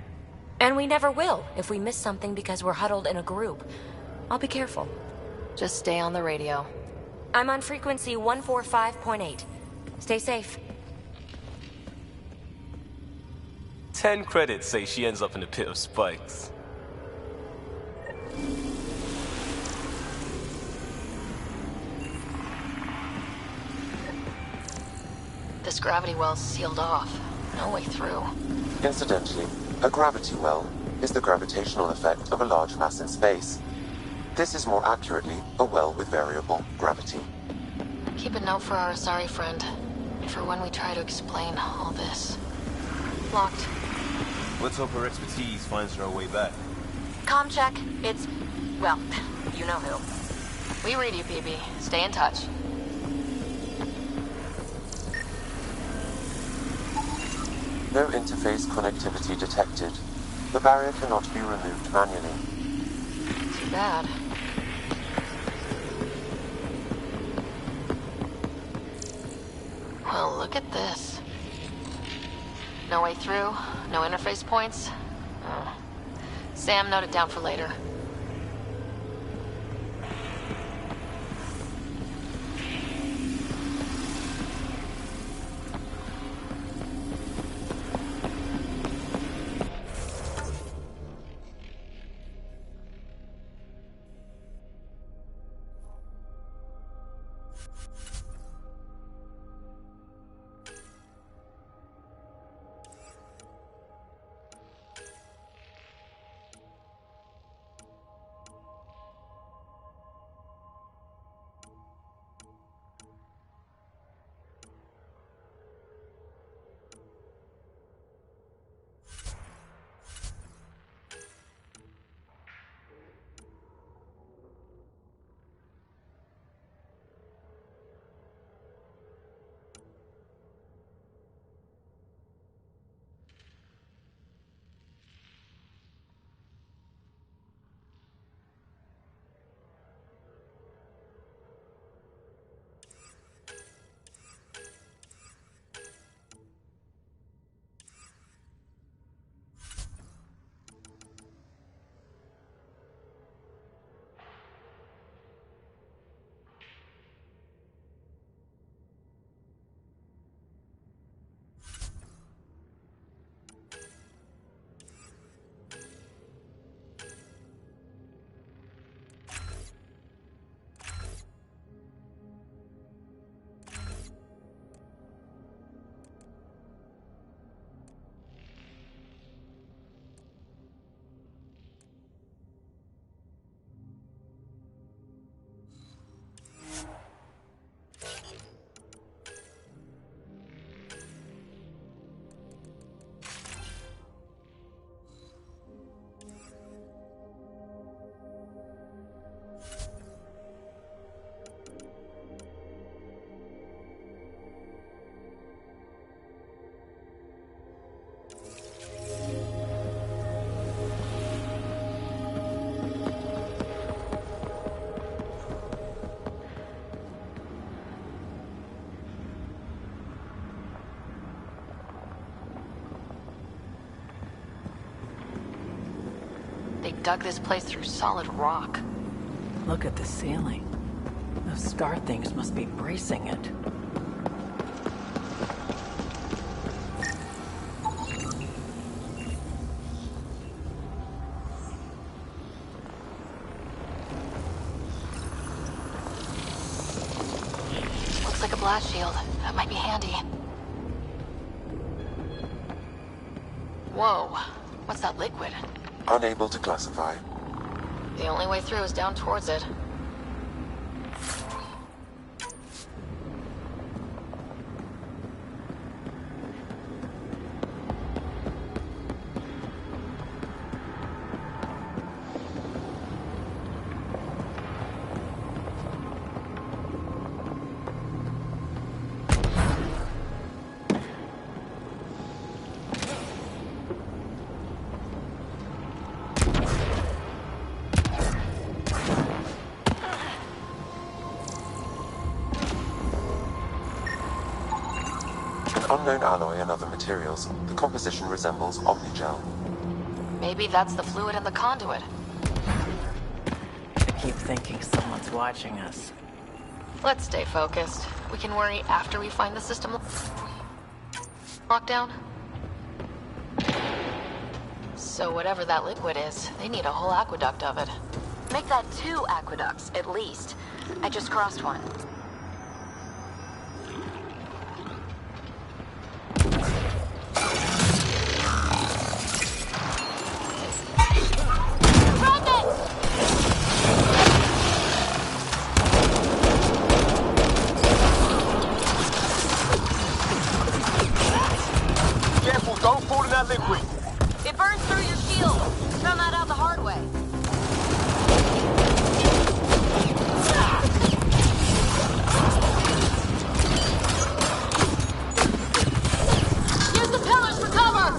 Speaker 2: And we never will if we miss something because we're huddled in a group. I'll be careful.
Speaker 3: Just stay on the radio.
Speaker 2: I'm on frequency 145.8. Stay safe.
Speaker 8: 10 credits say she ends up in a pit of spikes.
Speaker 3: This gravity well's sealed off. No way through.
Speaker 10: Incidentally, a gravity well is the gravitational effect of a large mass in space. This is more accurately a well with variable gravity.
Speaker 3: Keep a note for our sorry friend. For when we try to explain all this. Locked.
Speaker 8: Let's hope her expertise finds her way back.
Speaker 2: Comm check. It's... well, you know who.
Speaker 3: We read you, PB. Stay in touch.
Speaker 10: No interface connectivity detected. The barrier cannot be removed manually.
Speaker 3: Too bad. Well, look at this. No way through, no interface points. Oh. Sam, note it down for later. They dug this place through solid rock.
Speaker 7: Look at the ceiling. Those star things must be bracing it.
Speaker 3: Looks like a blast shield. That might be handy. Whoa. What's that liquid?
Speaker 10: Unable to classify.
Speaker 3: The only way through is down towards it.
Speaker 10: Unknown alloy and other materials. The composition resembles omnigel.
Speaker 3: Maybe that's the fluid in the conduit.
Speaker 7: I keep thinking someone's watching us.
Speaker 3: Let's stay focused. We can worry after we find the system lockdown. So whatever that liquid is, they need a whole aqueduct of it. Make that 2 aqueducts, at least. I just crossed one.
Speaker 8: Liquid.
Speaker 3: It burns through your shield. Found that out the hard way. Use the pillars for cover!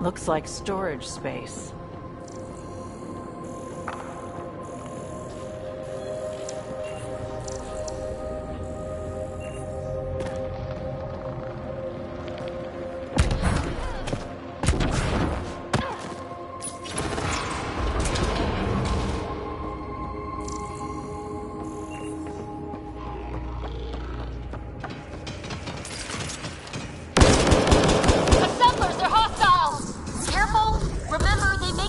Speaker 7: Looks like storage space.
Speaker 3: Assemblers, they're hostile! Careful! Remember, they may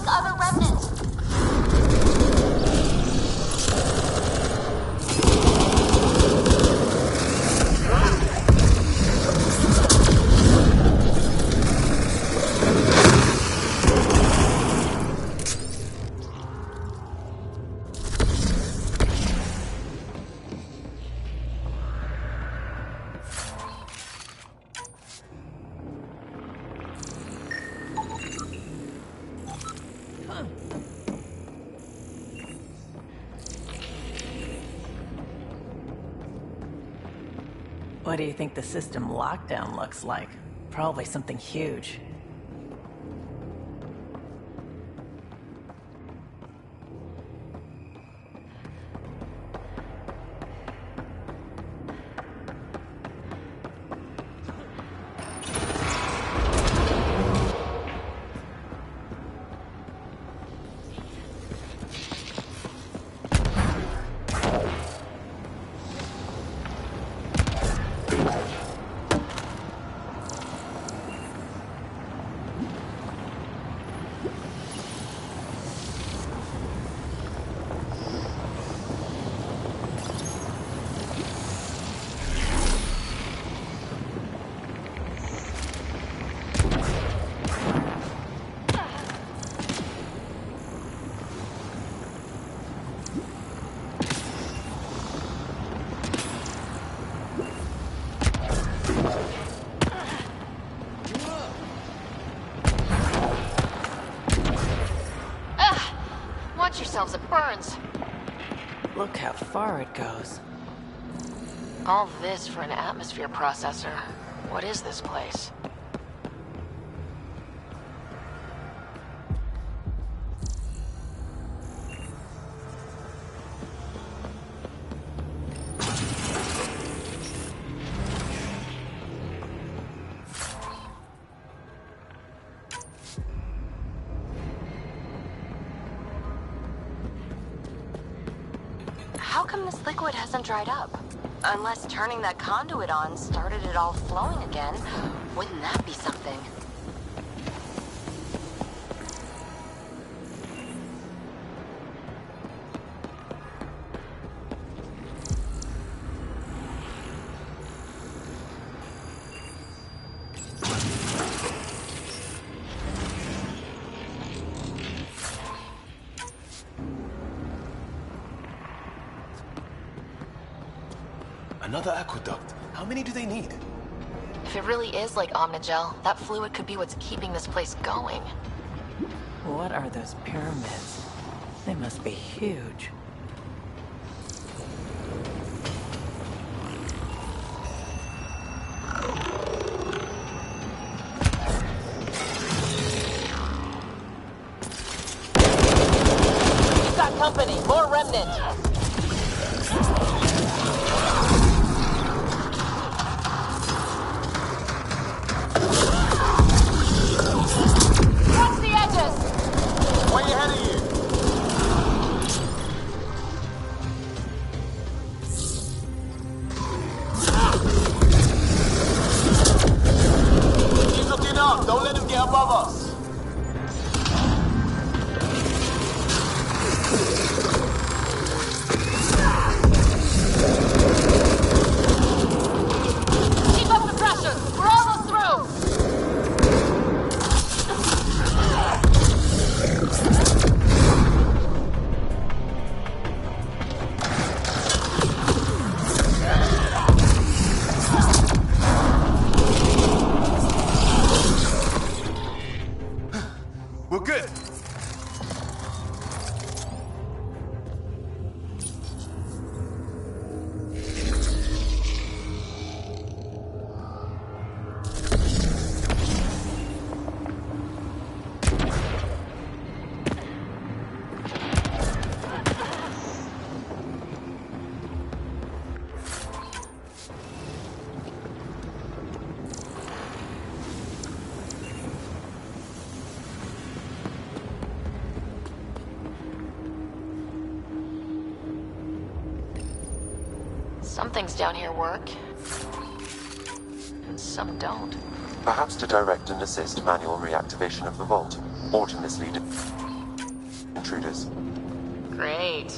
Speaker 7: What do you think the system lockdown looks like? Probably something huge.
Speaker 3: Watch yourselves, it burns.
Speaker 7: Look how far it goes.
Speaker 3: All this for an atmosphere processor. What is this place? How come this liquid hasn't dried up? Unless turning that conduit on started it all flowing again. Wouldn't that be something?
Speaker 8: Another aqueduct. How many do they need?
Speaker 3: If it really is like Omnigel, that fluid could be what's keeping this place going.
Speaker 7: What are those pyramids? They must be huge.
Speaker 3: We've got company, more remnant.
Speaker 8: Don't let him get above us.
Speaker 3: Keep up the pressure. We're almost through.
Speaker 8: We're good.
Speaker 3: Some things down here work, and some don't.
Speaker 10: Perhaps to direct and assist manual reactivation of the vault, or to mislead intruders.
Speaker 3: Great.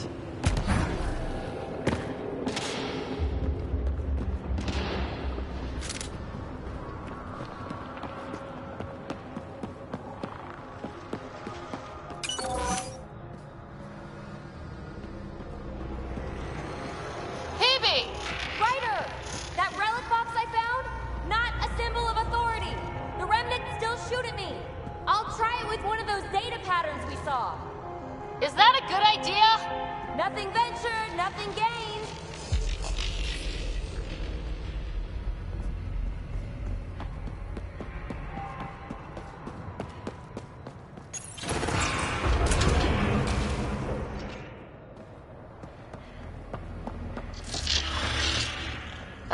Speaker 3: Is that a good idea?
Speaker 2: Nothing ventured, nothing gained.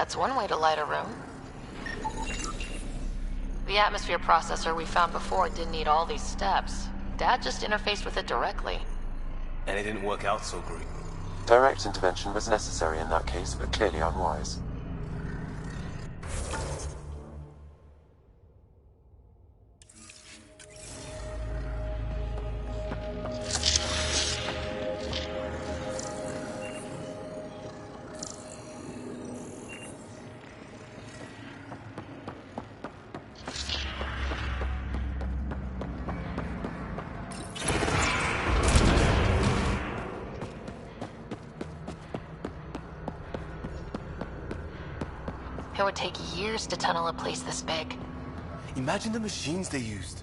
Speaker 3: That's one way to light a room. The atmosphere processor we found before didn't need all these steps. Dad just interfaced with it directly.
Speaker 8: And it didn't work out so great.
Speaker 10: Direct intervention was necessary in that case, but clearly unwise.
Speaker 3: It would take years to tunnel a place this big.
Speaker 8: Imagine the machines they used.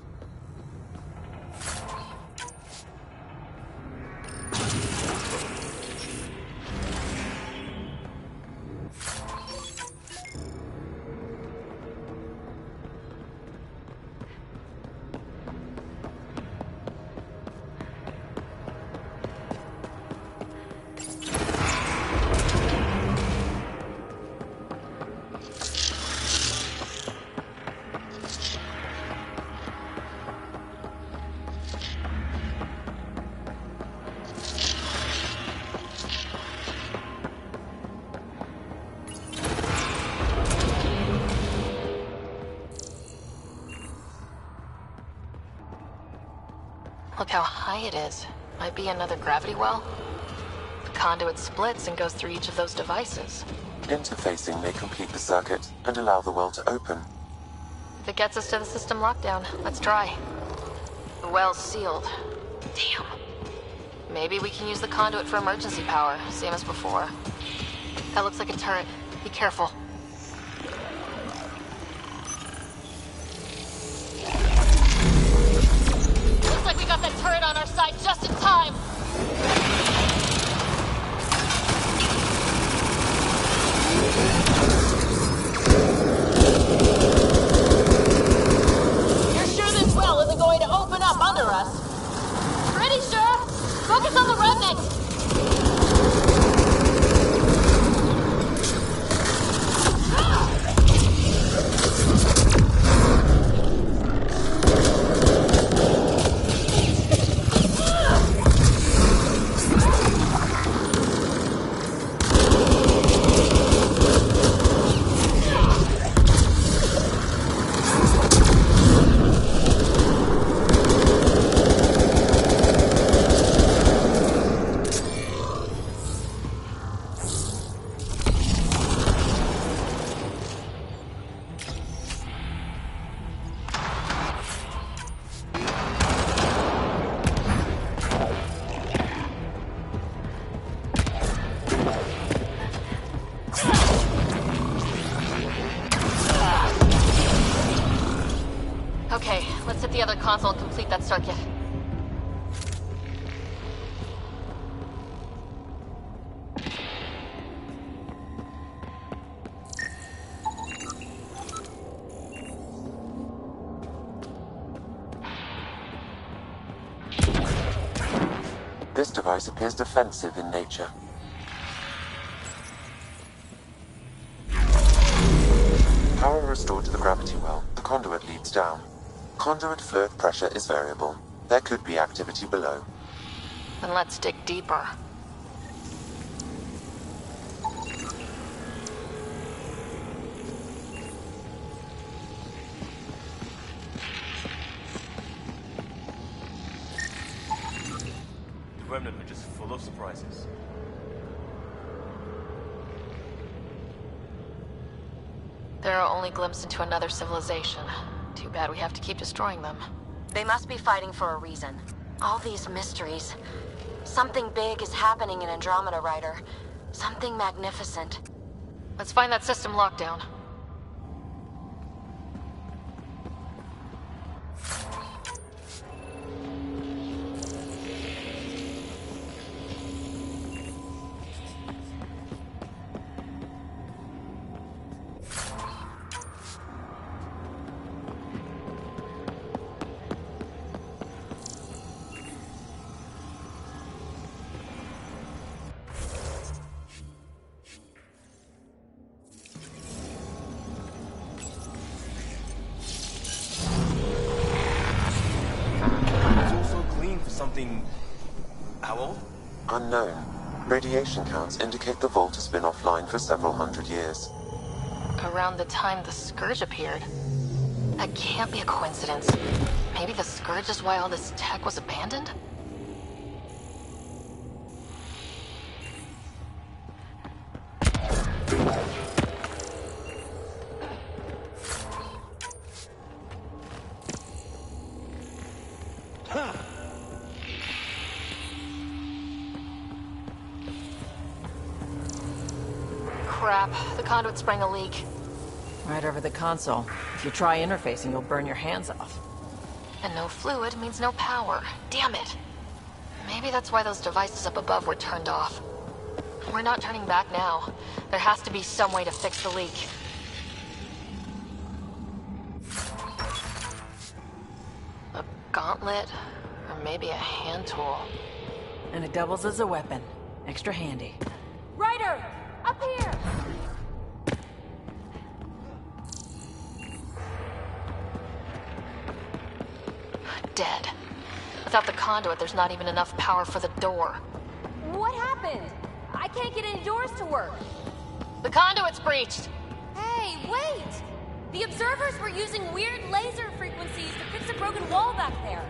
Speaker 3: Look how high it is. Might be another gravity well. The conduit splits and goes through each of those devices.
Speaker 10: Interfacing may complete the circuit and allow the well to open.
Speaker 3: If it gets us to the system lockdown, let's try. The well's sealed. Damn. Maybe we can use the conduit for emergency power, same as before. That looks like a turret. Be careful. Looks like we got that turret on our side just in time! You're sure this well isn't going to open up under us? Pretty sure! Focus on the remnant! Okay, let's hit the other console and complete that circuit.
Speaker 10: This device appears defensive in nature. Power restored to the gravity well. The conduit leads down. Conduit fluid pressure is variable. There could be activity below.
Speaker 3: Then let's dig deeper.
Speaker 8: The remnant are just full of surprises.
Speaker 3: They're our only glimpse into another civilization. Too bad we have to keep destroying them.
Speaker 2: They must be fighting for a reason. All these mysteries. Something big is happening in Andromeda, Ryder. Something magnificent.
Speaker 3: Let's find that system lockdown.
Speaker 8: how old?
Speaker 10: Unknown. Radiation counts indicate the vault has been offline for several hundred years.
Speaker 3: Around the time the Scourge appeared. That can't be a coincidence. Maybe the Scourge is why all this tech was abandoned? Crap, the conduit sprang a leak.
Speaker 7: Right over the console. If you try interfacing, you'll burn your hands off.
Speaker 3: And no fluid means no power. Damn it. Maybe that's why those devices up above were turned off. We're not turning back now. There has to be some way to fix the leak. A gauntlet, or maybe a hand tool.
Speaker 7: And it doubles as a weapon. Extra handy.
Speaker 12: Ryder! Up here!
Speaker 3: Dead. Without the conduit, there's not even enough power for the door.
Speaker 12: What happened? I can't get any doors to work.
Speaker 3: The conduit's breached!
Speaker 12: Hey, wait! The observers were using weird laser frequencies to fix a broken wall back there.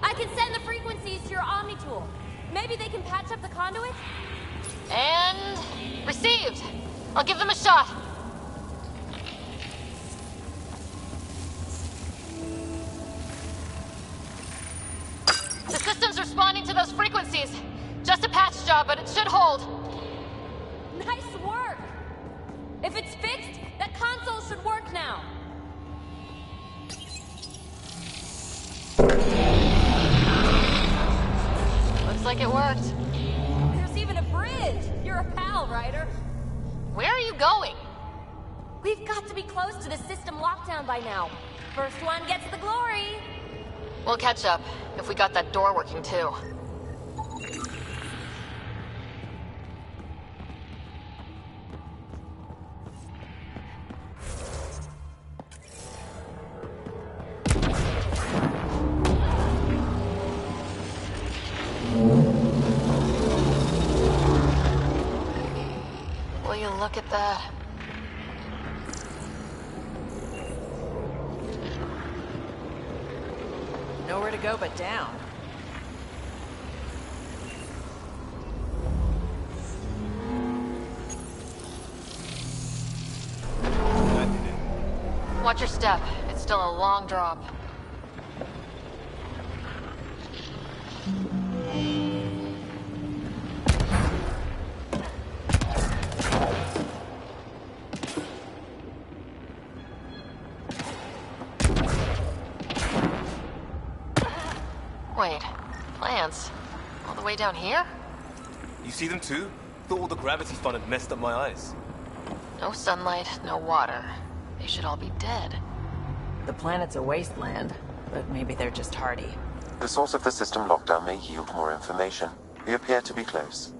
Speaker 12: I can send the frequencies to your Omni tool. Maybe they can patch up the conduit?
Speaker 3: And... received! I'll give them a shot. The system's responding to those frequencies. Just a patch job, but it should hold.
Speaker 12: Nice work! If it's fixed, that console should work now.
Speaker 3: Looks like it worked.
Speaker 12: There's even a bridge! You're a pal, Ryder.
Speaker 3: Where are you going?
Speaker 12: We've got to be close to the system lockdown by now. First one gets the glory.
Speaker 3: We'll catch up, if we got that door working too. Will you look at that?
Speaker 7: Nowhere to go but down.
Speaker 3: Watch your step. It's still a long drop. Wait, plants? All the way down here?
Speaker 8: You see them too? Thought all the gravity fun had messed up my eyes.
Speaker 3: No sunlight, no water. They should all be dead.
Speaker 7: The planet's a wasteland, but maybe they're just hardy.
Speaker 10: The source of the system lockdown may yield more information. We appear to be close.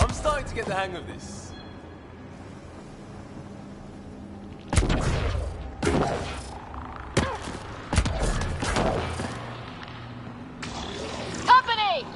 Speaker 8: I'm starting to get the hang of this.
Speaker 3: Company!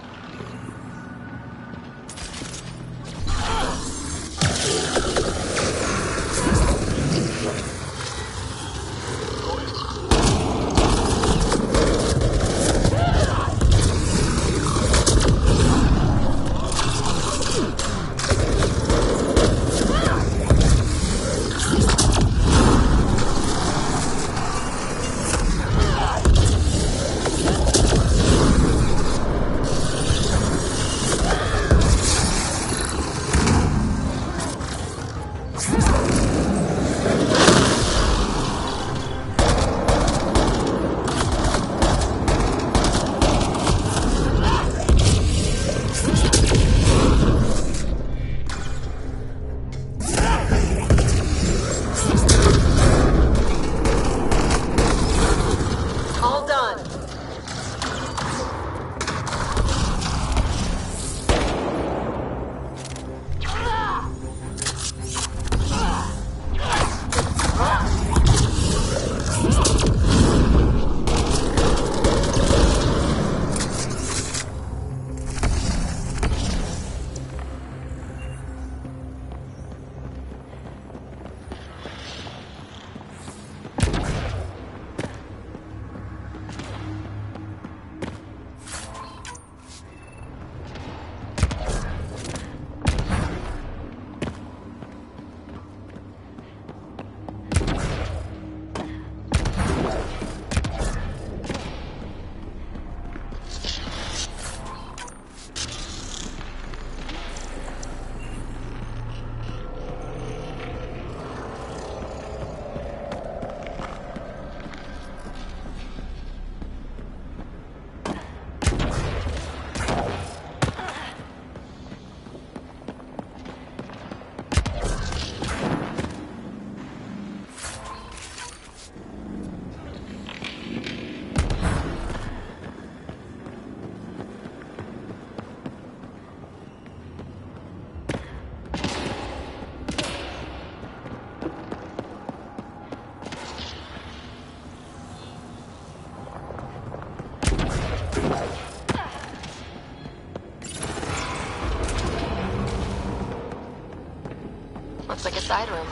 Speaker 3: side room.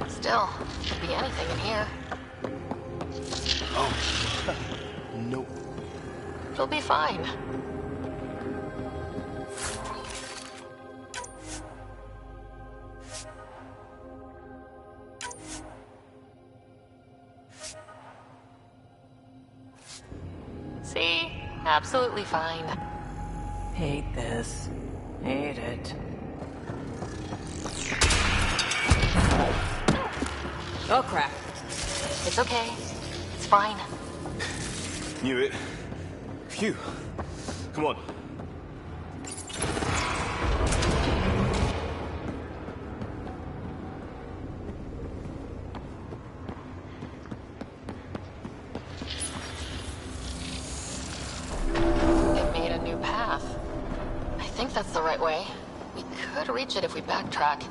Speaker 3: Still, could be anything in here.
Speaker 8: Oh, no.
Speaker 3: It'll be fine. See? Absolutely fine.
Speaker 7: Hate this. Hate it.
Speaker 3: Oh, crap. It's okay. It's fine.
Speaker 8: Knew it. Phew. Come on.
Speaker 3: It made a new path. I think that's the right way. We could reach it if we backtrack.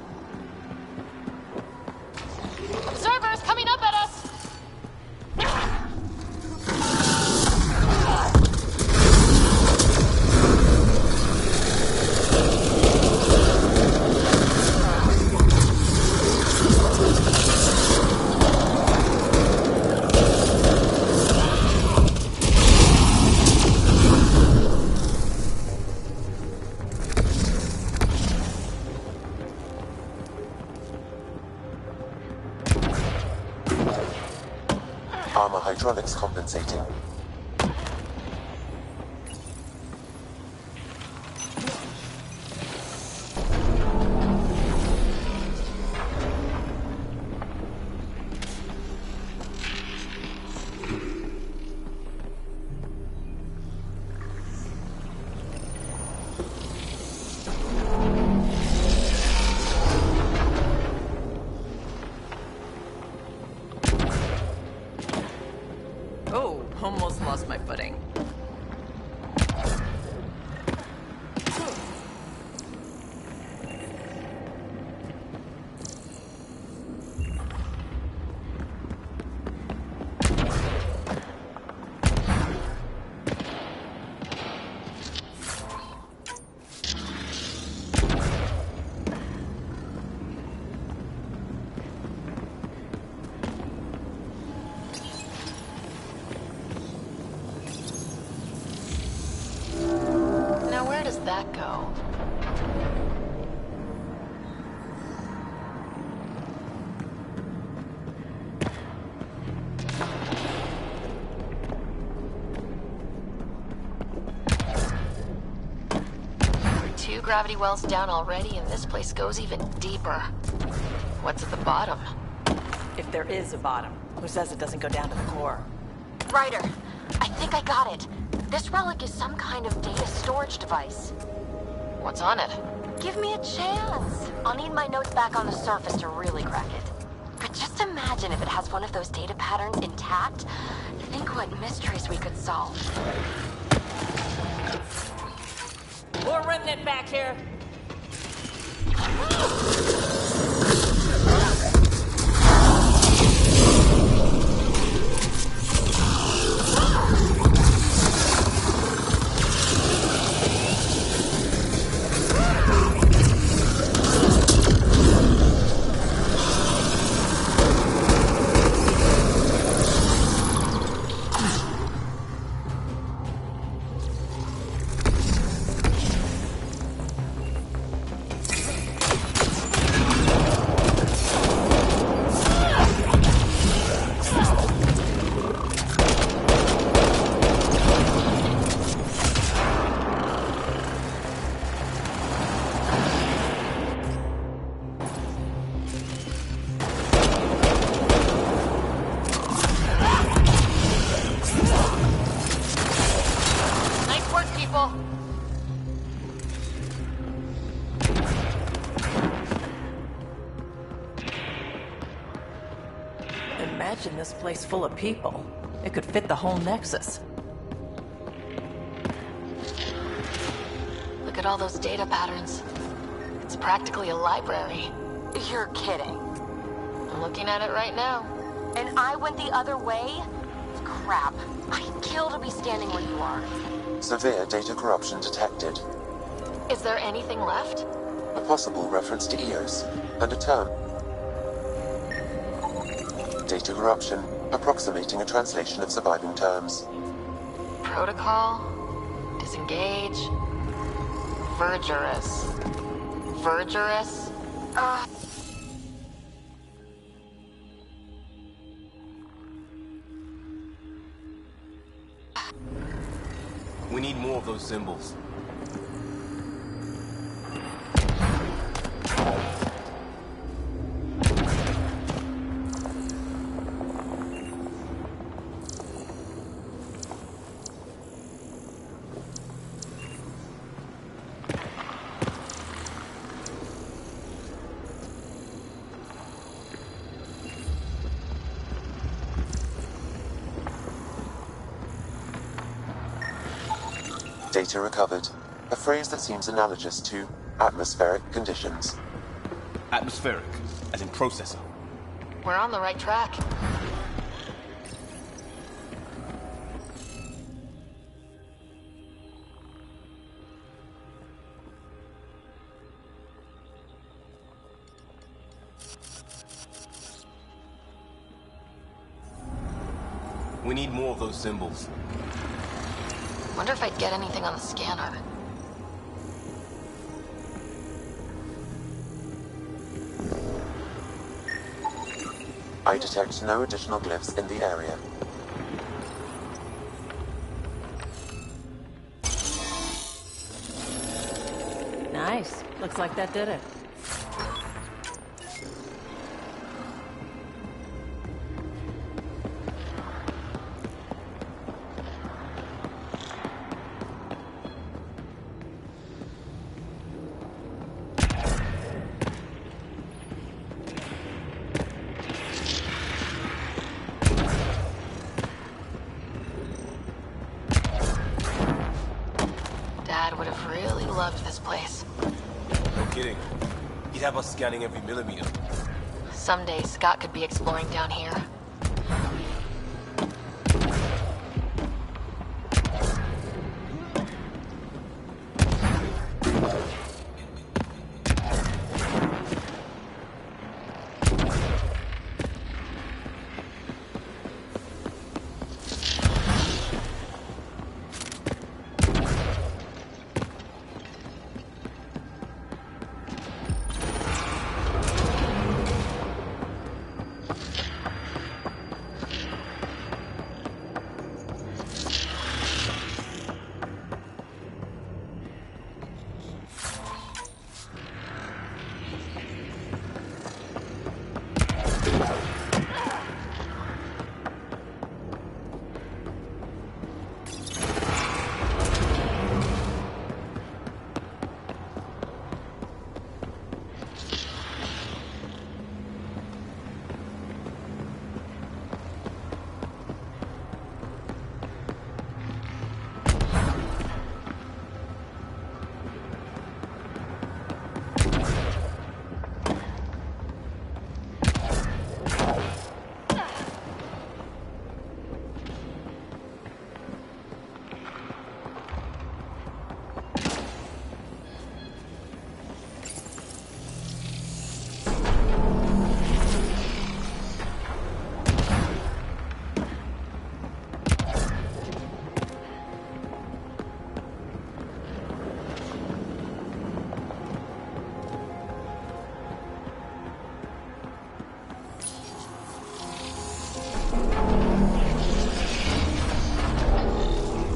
Speaker 3: Observers coming up at us!
Speaker 10: Armor hydraulics compensating.
Speaker 7: Oh, almost lost my footing.
Speaker 3: Now where does that go? We're 2 gravity wells down already, and this place goes even deeper. What's at the bottom?
Speaker 7: If there is a bottom, who says it doesn't go down to the core?
Speaker 2: Ryder, I think I got it. This relic is some kind of data storage device.
Speaker 3: What's on it?
Speaker 2: Give me a chance. I'll need my notes back on the surface to really crack it. But just imagine if it has one of those data patterns intact. Think what mysteries we could solve.
Speaker 7: More remnant back here!
Speaker 3: Nice work, people!
Speaker 7: Imagine this place full of people. It could fit the whole Nexus.
Speaker 3: Look at all those data patterns. It's practically a library.
Speaker 2: You're kidding.
Speaker 3: I'm looking at it right now.
Speaker 2: And I went the other way? Crap. I'd kill to be standing where you are.
Speaker 10: Severe data corruption detected.
Speaker 3: Is there anything left?
Speaker 10: A possible reference to EOS, and a term. data corruption, approximating a translation of surviving terms.
Speaker 3: Protocol, disengage, Vergerous. Vergerous?
Speaker 8: We need more of those symbols.
Speaker 10: Data recovered. A phrase that seems analogous to atmospheric conditions.
Speaker 8: Atmospheric, as in processor.
Speaker 3: We're on the right track.
Speaker 8: We need more of those symbols.
Speaker 3: Wonder if I'd get anything on the scanner.
Speaker 10: I detect no additional glyphs in the area.
Speaker 7: Nice. Looks like that did it.
Speaker 3: Dad would have really loved this place.
Speaker 8: No kidding. He'd have us scanning every millimeter.
Speaker 3: Someday Scott could be exploring down here.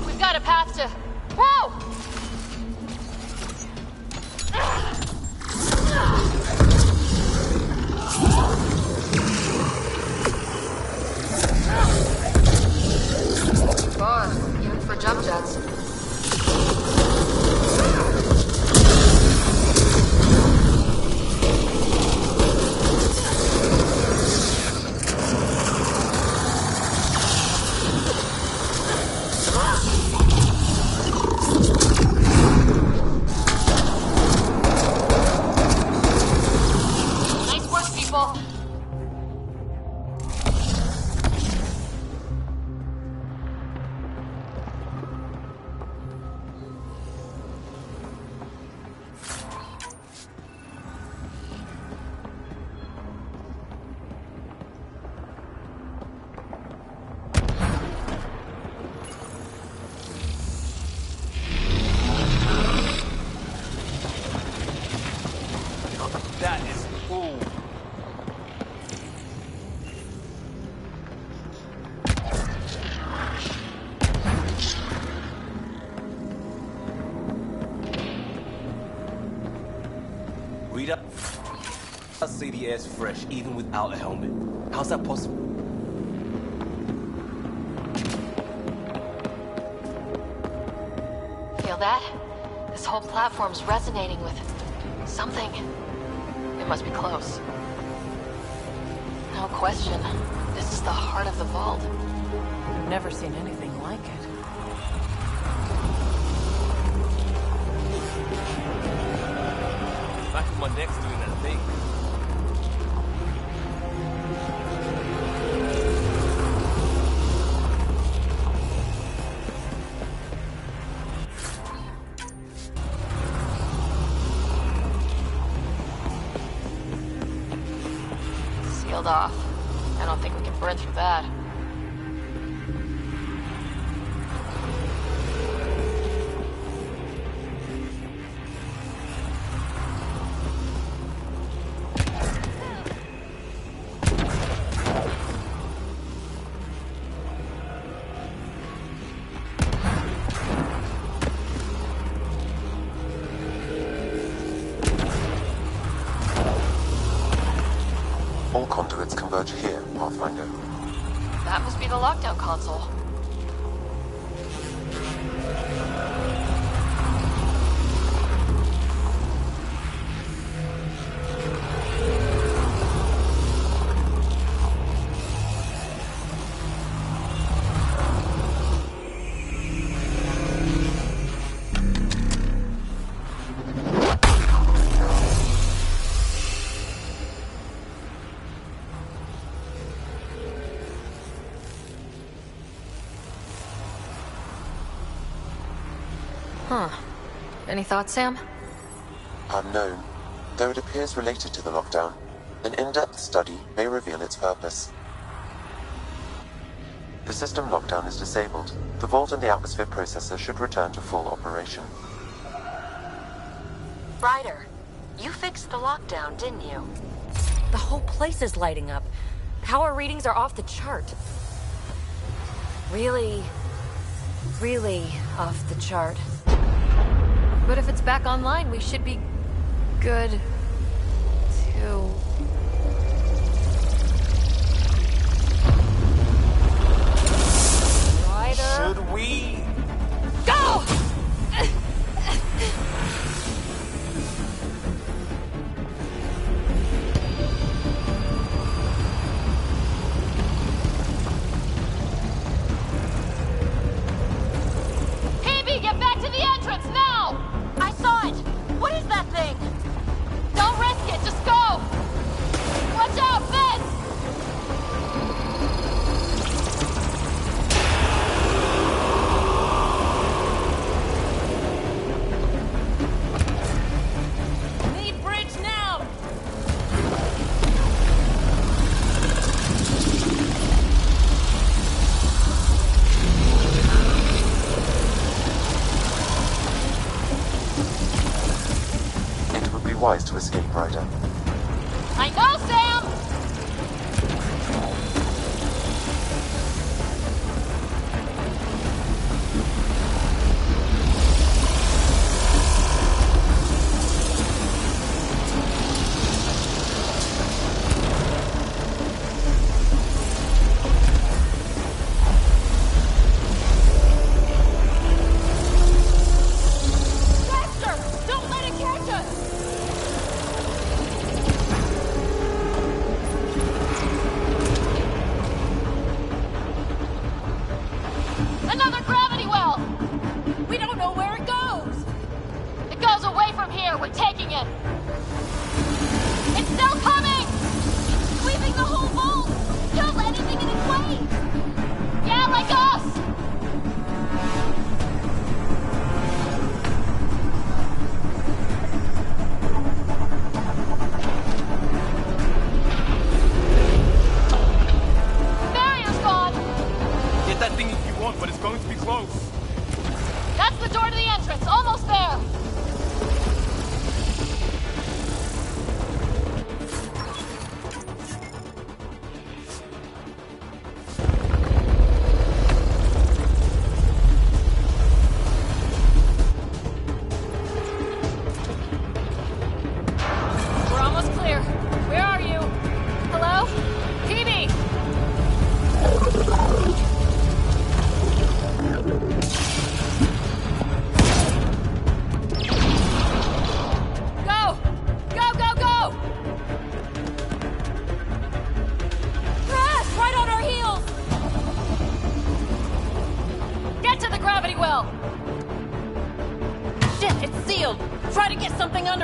Speaker 12: We've got a path to... Whoa!
Speaker 3: Far, even for jump jets.
Speaker 8: say the air's fresh even without a helmet. How's that possible?
Speaker 3: Feel that? This whole platform's resonating with something. It must be close. No question. This is the heart of the vault.
Speaker 7: I've never seen anything like it.
Speaker 8: Back of my neck's doing that thing.
Speaker 3: Sealed off. I don't think we can burn through that.
Speaker 10: All conduits converge here, Pathfinder.
Speaker 3: That must be the lockdown console. Huh. Any thoughts, Sam?
Speaker 10: Unknown. Though it appears related to the lockdown, an in-depth study may reveal its purpose. The system lockdown is disabled. The vault and the atmosphere processor should return to full operation.
Speaker 12: Ryder, you fixed the lockdown, didn't you? The whole place is lighting up. Power readings are off the chart. Really off the chart.
Speaker 3: But if it's back online, we should be good to...
Speaker 12: Ryder...
Speaker 8: Should we...
Speaker 12: Go!
Speaker 2: Phoebe, get back to the entrance now! I saw it! What is that thing? Don't risk it, just go! Watch out, fence!
Speaker 12: Need bridge now!
Speaker 10: It would be wise to escape, Ryder.
Speaker 2: I know, Sam! Faster! Don't let it catch us!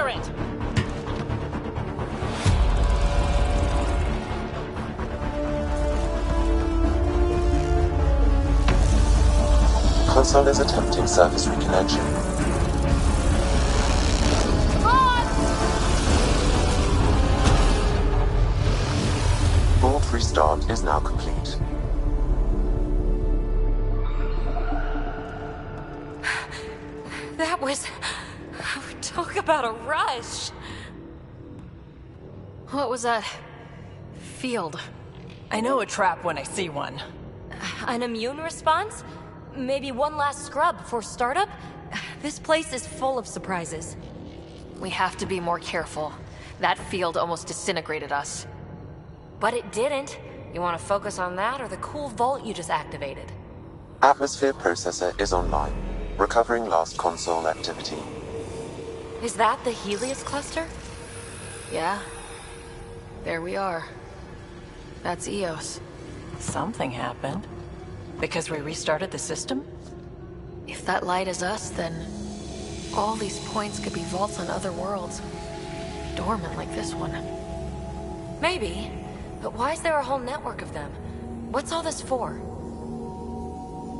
Speaker 7: under it!
Speaker 10: Console is attempting service reconnection. Vault restart is now complete.
Speaker 12: That was... Talk about a rush.
Speaker 3: What was that? Field.
Speaker 7: I know a trap when I see one.
Speaker 12: An immune response? Maybe one last scrub before startup? This place is full of surprises.
Speaker 3: We have to be more careful. That field almost disintegrated us.
Speaker 12: But it didn't. You want to focus on that or the cool vault you just activated?
Speaker 10: Atmosphere processor is online, recovering last console activity.
Speaker 12: Is that the Helios cluster?
Speaker 3: Yeah. There we are. That's Eos.
Speaker 7: Something happened. Because we restarted the system?
Speaker 3: If that light is us, then all these points could be vaults on other worlds. Dormant like this one.
Speaker 12: Maybe. But why is there a whole network of them? What's all this for?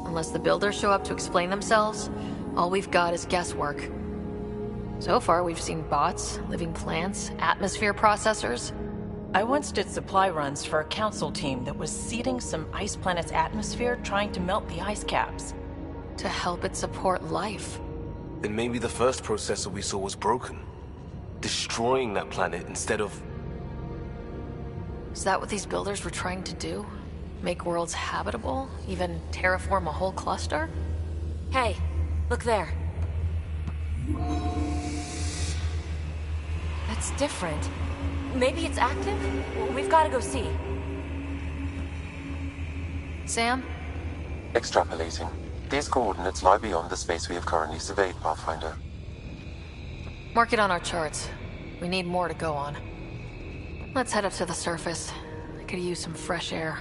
Speaker 3: Unless the builders show up to explain themselves, all we've got is guesswork. So far, we've seen bots, living plants, atmosphere processors.
Speaker 7: I once did supply runs for a council team that was seeding some ice planet's atmosphere, trying to melt the ice caps.
Speaker 3: To help it support life.
Speaker 8: Then maybe the first processor we saw was broken. Destroying that planet instead of...
Speaker 3: Is that what these builders were trying to do? Make worlds habitable? Even terraform a whole cluster?
Speaker 12: Hey, look there. That's different. Maybe it's active? We've got to go see.
Speaker 3: Sam?
Speaker 10: Extrapolating. These coordinates lie beyond the space we have currently surveyed, Pathfinder.
Speaker 3: Mark it on our charts. We need more to go on. Let's head up to the surface. I could use some fresh air.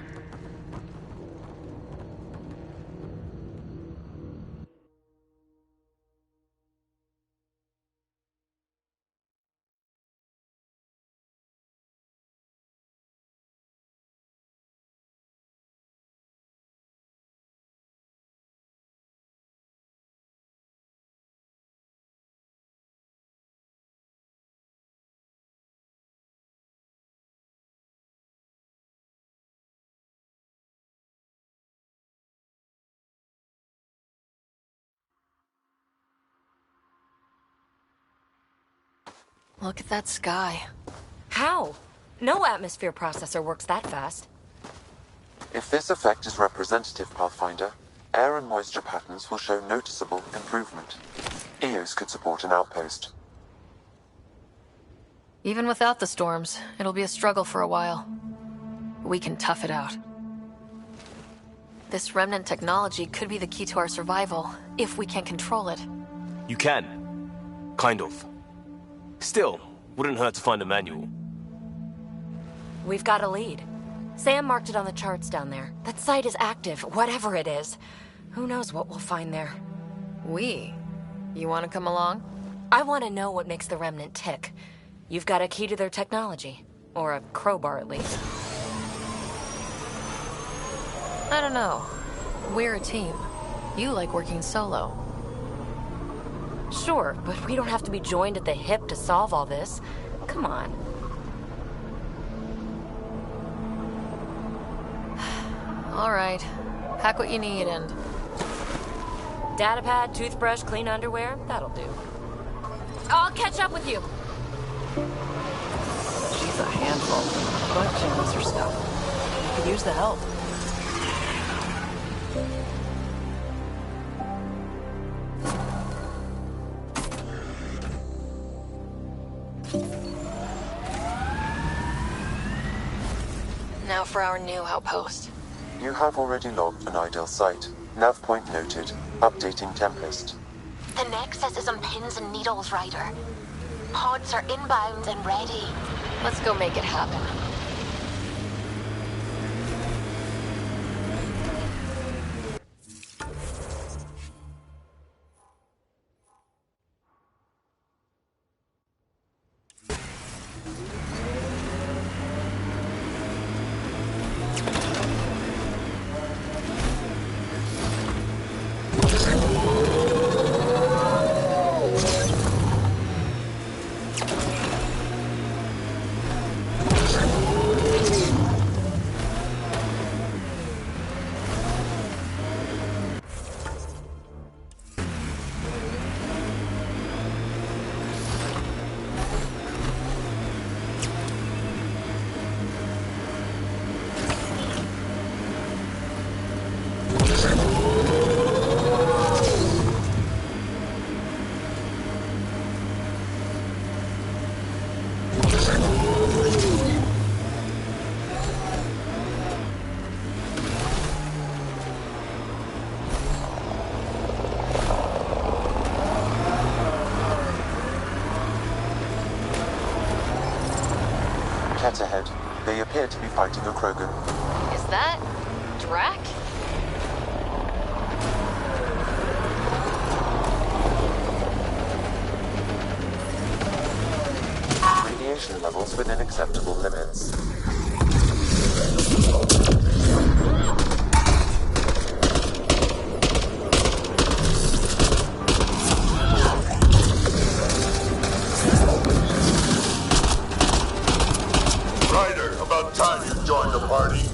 Speaker 3: Look at that sky.
Speaker 12: How? No atmosphere processor works that fast.
Speaker 10: If this effect is representative, Pathfinder, air and moisture patterns will show noticeable improvement. Eos could support an outpost.
Speaker 3: Even without the storms, it'll be a struggle for a while. We can tough it out. This remnant technology could be the key to our survival, if we can control it.
Speaker 8: You can. Kind of. Still, wouldn't hurt to find a manual.
Speaker 12: We've got a lead. Sam marked it on the charts down there. That site is active, whatever it is. Who knows what we'll find there.
Speaker 3: We? You want to come along?
Speaker 12: I want to know what makes the Remnant tick. You've got a key to their technology. Or a crowbar, at least.
Speaker 3: I don't know. We're a team. You like working solo.
Speaker 12: Sure, but we don't have to be joined at the hip to solve all this. Come on.
Speaker 3: All right. Pack what you need and...
Speaker 12: Datapad, toothbrush, clean underwear, that'll do. I'll catch up with you.
Speaker 7: She's a handful, but she knows her stuff. We could use the help.
Speaker 3: Now for our new outpost.
Speaker 10: You have already logged an ideal site. Nav point noted. Updating Tempest.
Speaker 2: The Nexus is on pins and needles, Ryder. Pods are inbound and ready.
Speaker 3: Let's go make it happen.
Speaker 10: Unit ahead. They appear to be fighting a Krogan.
Speaker 3: Is that Drac?
Speaker 10: Radiation levels within acceptable limits.
Speaker 11: Ryder, about time you joined the party.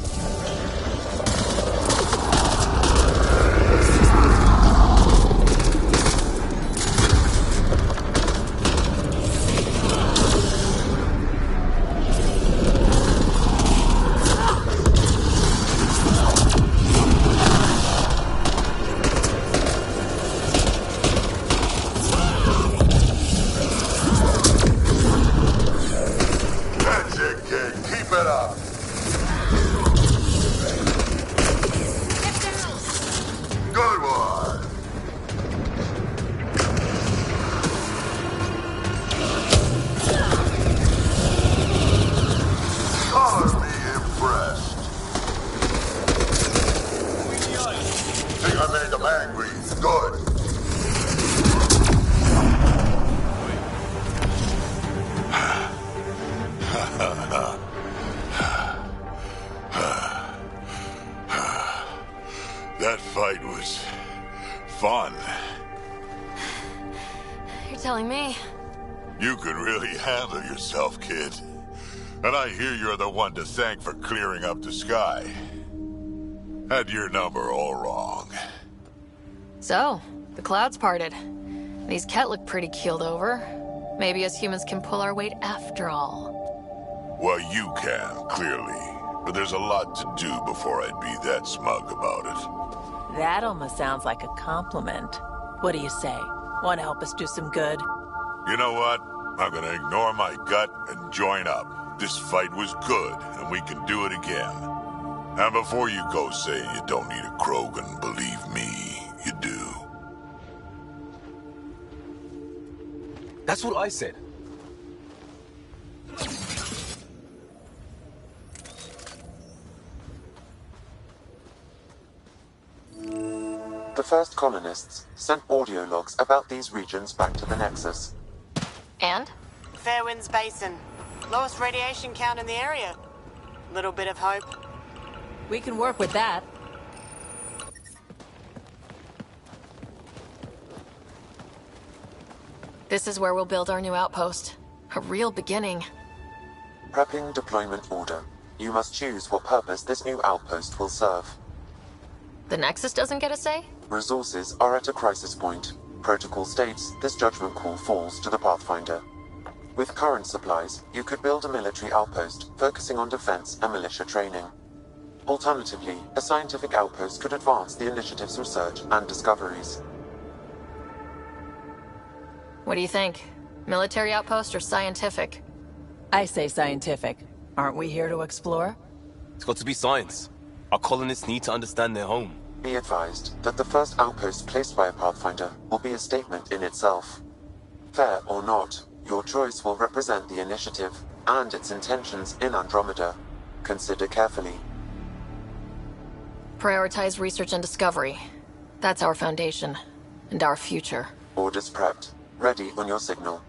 Speaker 11: That's it, kid. Keep it up. Good one. Color me impressed. Think I made them angry. Good. That fight was fun.
Speaker 3: You're telling me.
Speaker 11: You could really handle yourself, kid. And I hear you're the one to thank for clearing up the sky. Had your number all wrong.
Speaker 3: So, the clouds parted. These Ket look pretty keeled over. Maybe us humans can pull our weight after all.
Speaker 11: Well, you can, clearly. But there's a lot to do before I'd be that smug about it.
Speaker 7: That almost sounds like a compliment. What do you say? Want to help us do some good?
Speaker 11: You know what? I'm gonna ignore my gut and join up. This fight was good, and we can do it again. And before you go saying you don't need a Krogan, believe me, you do.
Speaker 8: That's what I said.
Speaker 10: The first colonists sent audio logs about these regions back to the Nexus.
Speaker 3: And?
Speaker 13: Fairwinds Basin. Lowest radiation count in the area. Little bit of hope.
Speaker 7: We can work with that.
Speaker 3: This is where we'll build our new outpost. A real beginning.
Speaker 10: Prepping deployment order. You must choose what purpose this new outpost will serve.
Speaker 3: The Nexus doesn't get a say?
Speaker 10: Resources are at a crisis point. Protocol states this judgment call falls to the Pathfinder. With current supplies, you could build a military outpost focusing on defense and militia training. Alternatively, a scientific outpost could advance the initiative's research and discoveries.
Speaker 3: What do you think? Military outpost or scientific?
Speaker 7: I say scientific. Aren't we here to explore?
Speaker 8: It's got to be science. Our colonists need to understand their home.
Speaker 10: Be advised that the first outpost placed by a Pathfinder will be a statement in itself. Fair or not, your choice will represent the initiative and its intentions in Andromeda. Consider carefully.
Speaker 3: Prioritize research and discovery. That's our foundation. And our future.
Speaker 10: Orders prepped. Ready on your signal.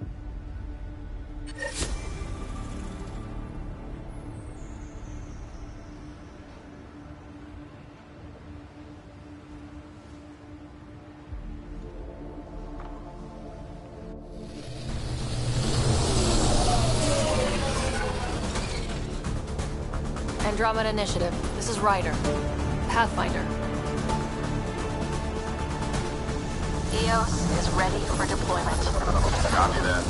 Speaker 3: Andromeda Initiative. This is Ryder. Pathfinder.
Speaker 2: EOS is ready for deployment.
Speaker 14: Copy that.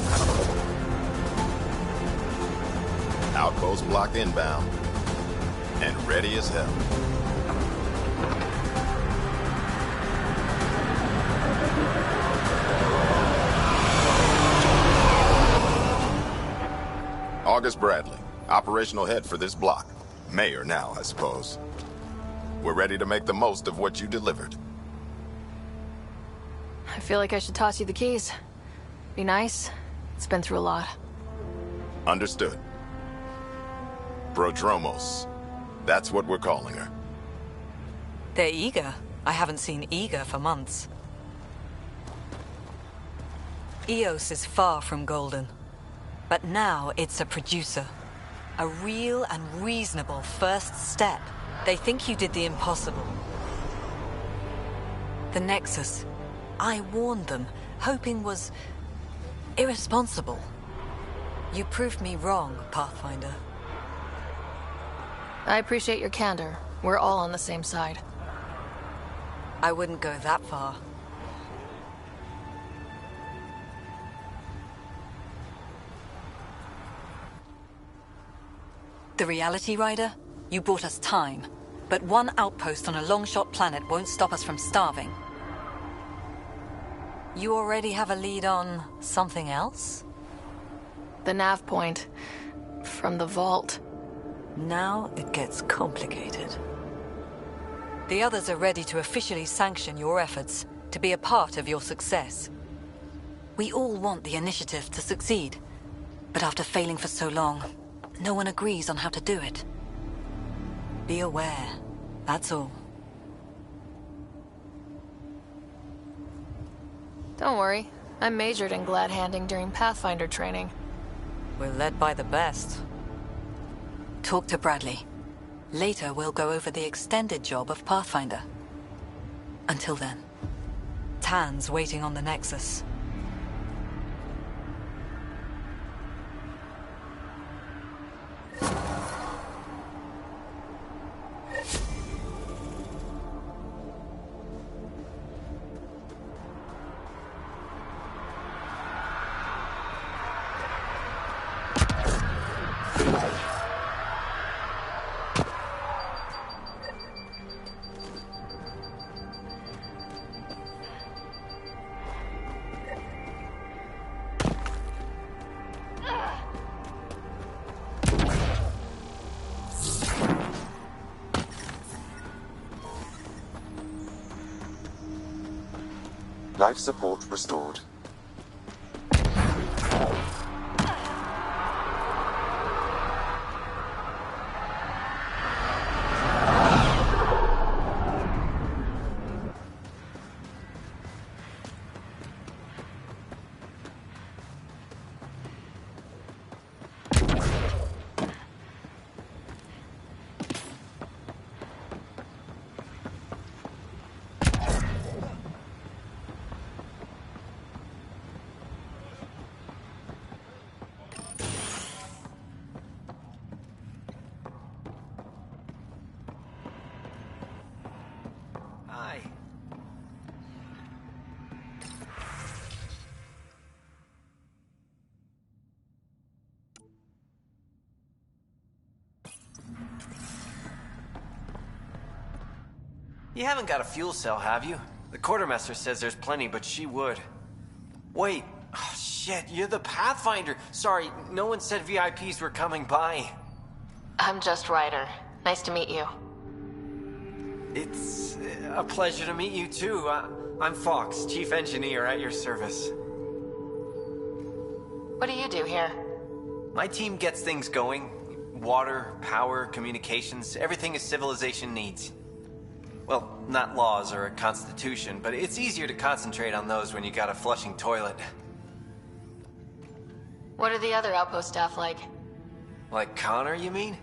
Speaker 14: Outpost block inbound. And ready as hell. August Bradley, operational head for this block. Mayor now, I suppose. We're ready to make the most of what you delivered.
Speaker 3: I feel like I should toss you the keys. Be nice. It's been through a lot.
Speaker 14: Understood. Prodromos. That's what we're calling her.
Speaker 15: They're eager. I haven't seen eager for months. Eos is far from golden. But now it's a producer. A real and reasonable first step. They think you did the impossible. The Nexus. I warned them, hoping was irresponsible. You proved me wrong, Pathfinder.
Speaker 3: I appreciate your candor. We're all on the same side.
Speaker 15: I wouldn't go that far. The Reality Rider? You brought us time. But one outpost on a long-shot planet won't stop us from starving. You already have a lead on something else?
Speaker 3: The nav point. From the vault.
Speaker 15: Now it gets complicated. The others are ready to officially sanction your efforts, to be a part of your success. We all want the initiative to succeed, but after failing for so long, no one agrees on how to do it. Be aware, that's all.
Speaker 3: Don't worry, I majored in glad-handing during Pathfinder training.
Speaker 15: We're led by the best. Talk to Bradley. Later, we'll go over the extended job of Pathfinder. Until then, Tan's waiting on the Nexus.
Speaker 10: Life support restored.
Speaker 1: You haven't got a fuel cell, have you? The quartermaster says there's plenty, but she would. Wait. Oh, shit, you're the Pathfinder. Sorry, no one said VIPs were coming by.
Speaker 2: I'm just Ryder. Nice to meet you.
Speaker 1: It's a pleasure to meet you, too. I'm Fox, Chief Engineer at your service.
Speaker 2: What do you do here?
Speaker 1: My team gets things going. Water, power, communications, everything a civilization needs. Well, not laws or a constitution, but it's easier to concentrate on those when you got a flushing toilet.
Speaker 2: What are the other outpost staff like?
Speaker 1: Like Connor, you mean?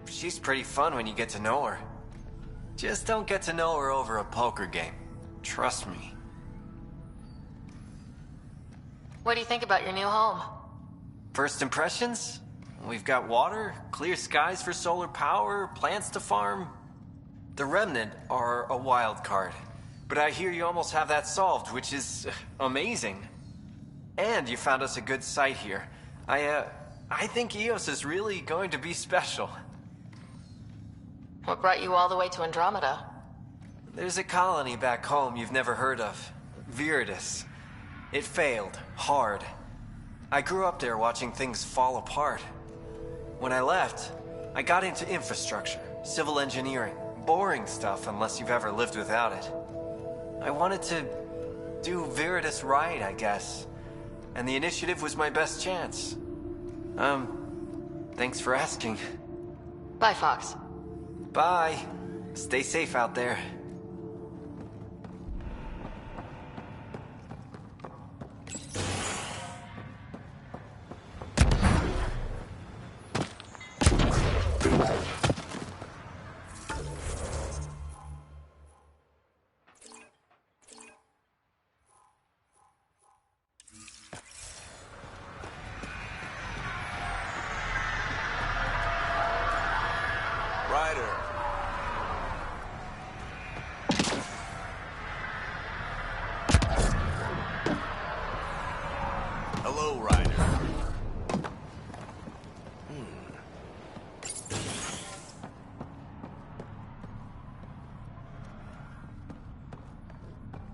Speaker 1: She's pretty fun when you get to know her. Just don't get to know her over a poker game. Trust me.
Speaker 2: What do you think about your new home?
Speaker 1: First impressions? We've got water, clear skies for solar power, plants to farm. The Remnant are a wild card, but I hear you almost have that solved, which is amazing. And you found us a good site here. I think Eos is really going to be special.
Speaker 2: What brought you all the way to Andromeda?
Speaker 1: There's a colony back home you've never heard of. Viridis. It failed, hard. I grew up there watching things fall apart. When I left, I got into infrastructure, civil engineering. Boring stuff unless you've ever lived without it. I wanted to do Viridis right, I guess. And the initiative was my best chance. Thanks for asking.
Speaker 3: Bye, Fox.
Speaker 1: Bye. Stay safe out there.
Speaker 6: Ryder. Hello, Ryder.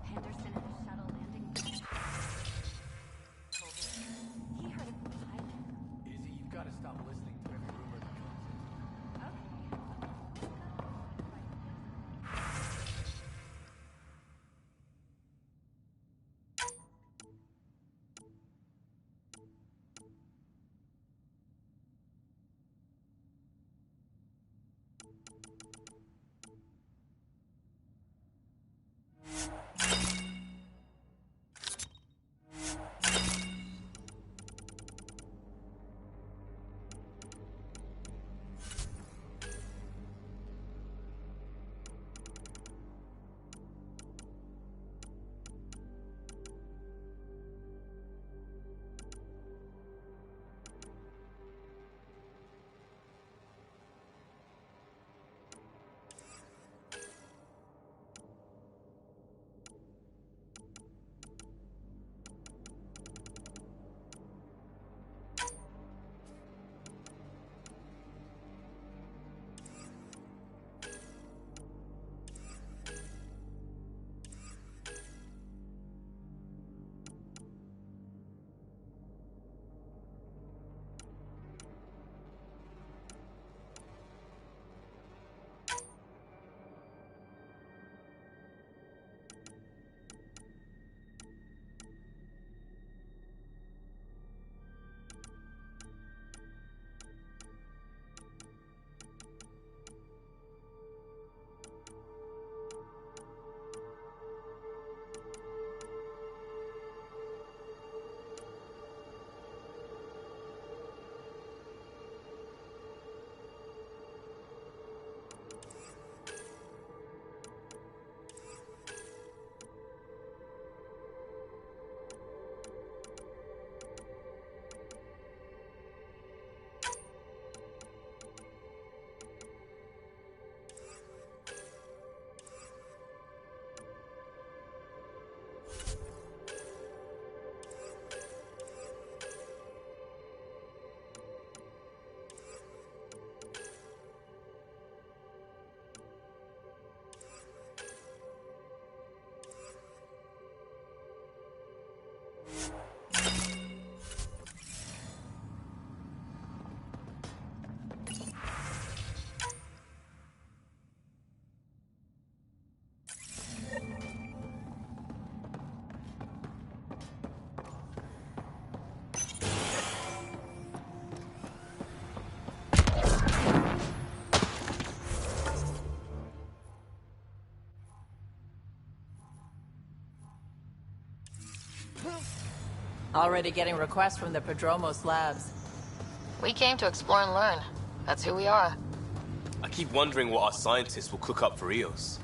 Speaker 12: Henderson at the shuttle landing. He heard it from the pilot.
Speaker 16: Izzy, you've got to stop listening to every rumor that comes in.
Speaker 7: Already getting requests from the Prodromos labs.
Speaker 3: We came to explore and learn. That's who we are.
Speaker 8: I keep wondering what our scientists will cook up for Eos.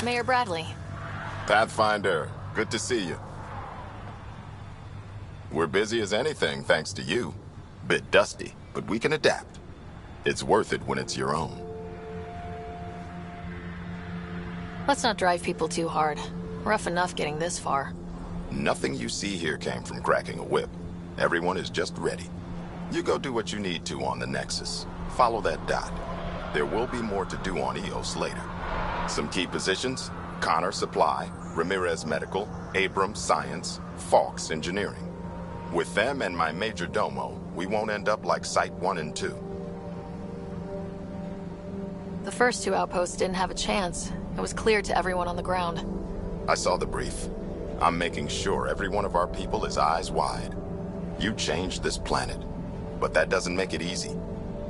Speaker 3: Mayor Bradley.
Speaker 14: Pathfinder, good to see you. We're busy as anything, thanks to you. Bit dusty, but we can adapt. It's worth it when it's your own.
Speaker 3: Let's not drive people too hard. Rough enough getting this far.
Speaker 14: Nothing you see here came from cracking a whip. Everyone is just ready. You go do what you need to on the Nexus. Follow that dot. There will be more to do on Eos later. Some key positions: Connor Supply, Ramirez Medical, Abrams Science, Falks Engineering. With them and my major domo, we won't end up like Site 1 and 2.
Speaker 3: The first two outposts didn't have a chance. It was clear to everyone on the ground.
Speaker 14: I saw the brief. I'm making sure every one of our people is eyes wide. You changed this planet, but that doesn't make it easy.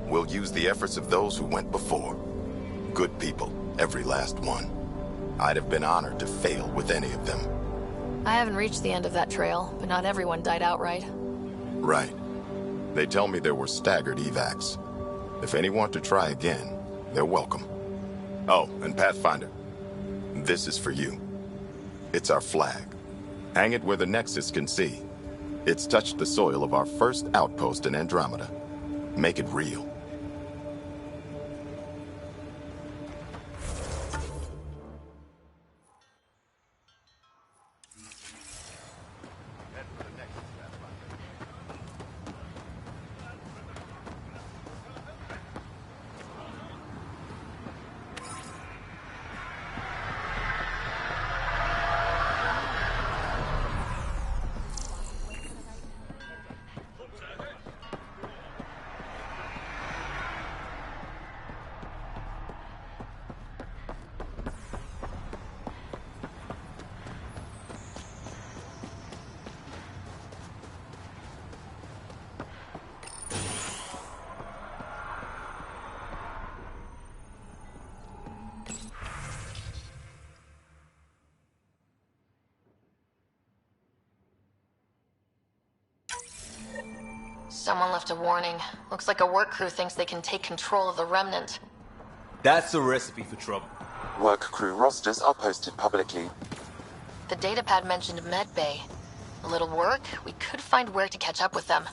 Speaker 14: We'll use the efforts of those who went before. Good people, every last one. I'd have been honored to fail with any of them.
Speaker 3: I haven't reached the end of that trail, but not everyone died outright.
Speaker 14: Right. They tell me there were staggered evacs. If any want to try again, they're welcome. Oh, and Pathfinder, this is for you. It's our flag. Hang it where the Nexus can see. It's touched the soil of our first outpost in Andromeda. Make it real.
Speaker 3: Someone left a warning. Looks like a work crew thinks they can take control of the Remnant.
Speaker 8: That's a recipe for trouble.
Speaker 10: Work crew rosters are posted publicly.
Speaker 3: The datapad mentioned Medbay. A little work, we could find where to catch up with them.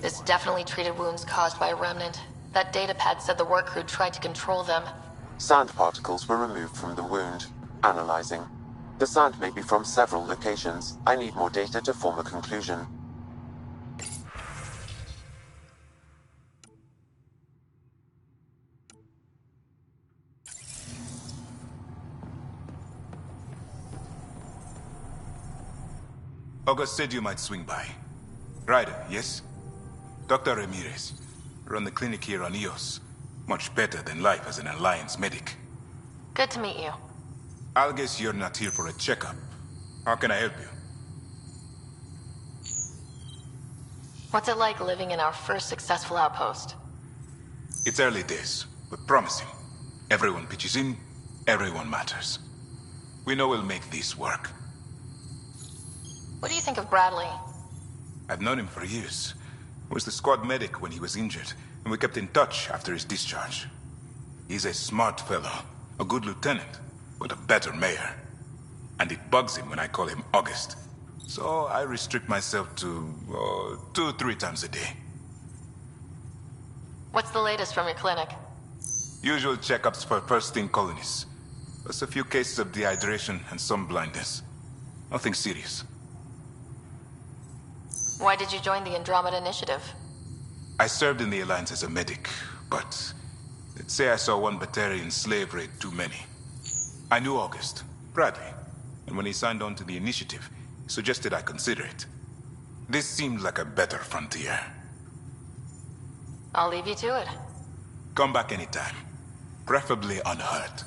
Speaker 3: This definitely treated wounds caused by a Remnant. That datapad said the work crew tried to control them.
Speaker 10: Sand particles were removed from the wound. Analyzing. The sand may be from several locations. I need more data to form a conclusion.
Speaker 17: August said you might swing by. Ryder, yes? Dr. Ramirez. Run the clinic here on Eos. Much better than life as an Alliance medic.
Speaker 3: Good to meet you.
Speaker 17: I'll guess you're not here for a checkup. How can I help you?
Speaker 3: What's it like living in our first successful outpost?
Speaker 17: It's early days, but promising. Everyone pitches in, everyone matters. We know we'll make this work.
Speaker 3: What do you think of Bradley?
Speaker 17: I've known him for years. Was the squad medic when he was injured, and we kept in touch after his discharge. He's a smart fellow, a good lieutenant, but a better mayor. And it bugs him when I call him August. So I restrict myself to 2-3 times a day.
Speaker 3: What's the latest from your clinic?
Speaker 17: Usual checkups for first-in colonists. Plus a few cases of dehydration and some blindness. Nothing serious.
Speaker 3: Why did you join the Andromeda Initiative?
Speaker 17: I served in the Alliance as a medic, but let's say I saw one Batarian slave raid too many. I knew August, Bradley, and when he signed on to the Initiative, he suggested I consider it. This seemed like a better frontier.
Speaker 3: I'll leave you to it.
Speaker 17: Come back anytime, preferably unhurt.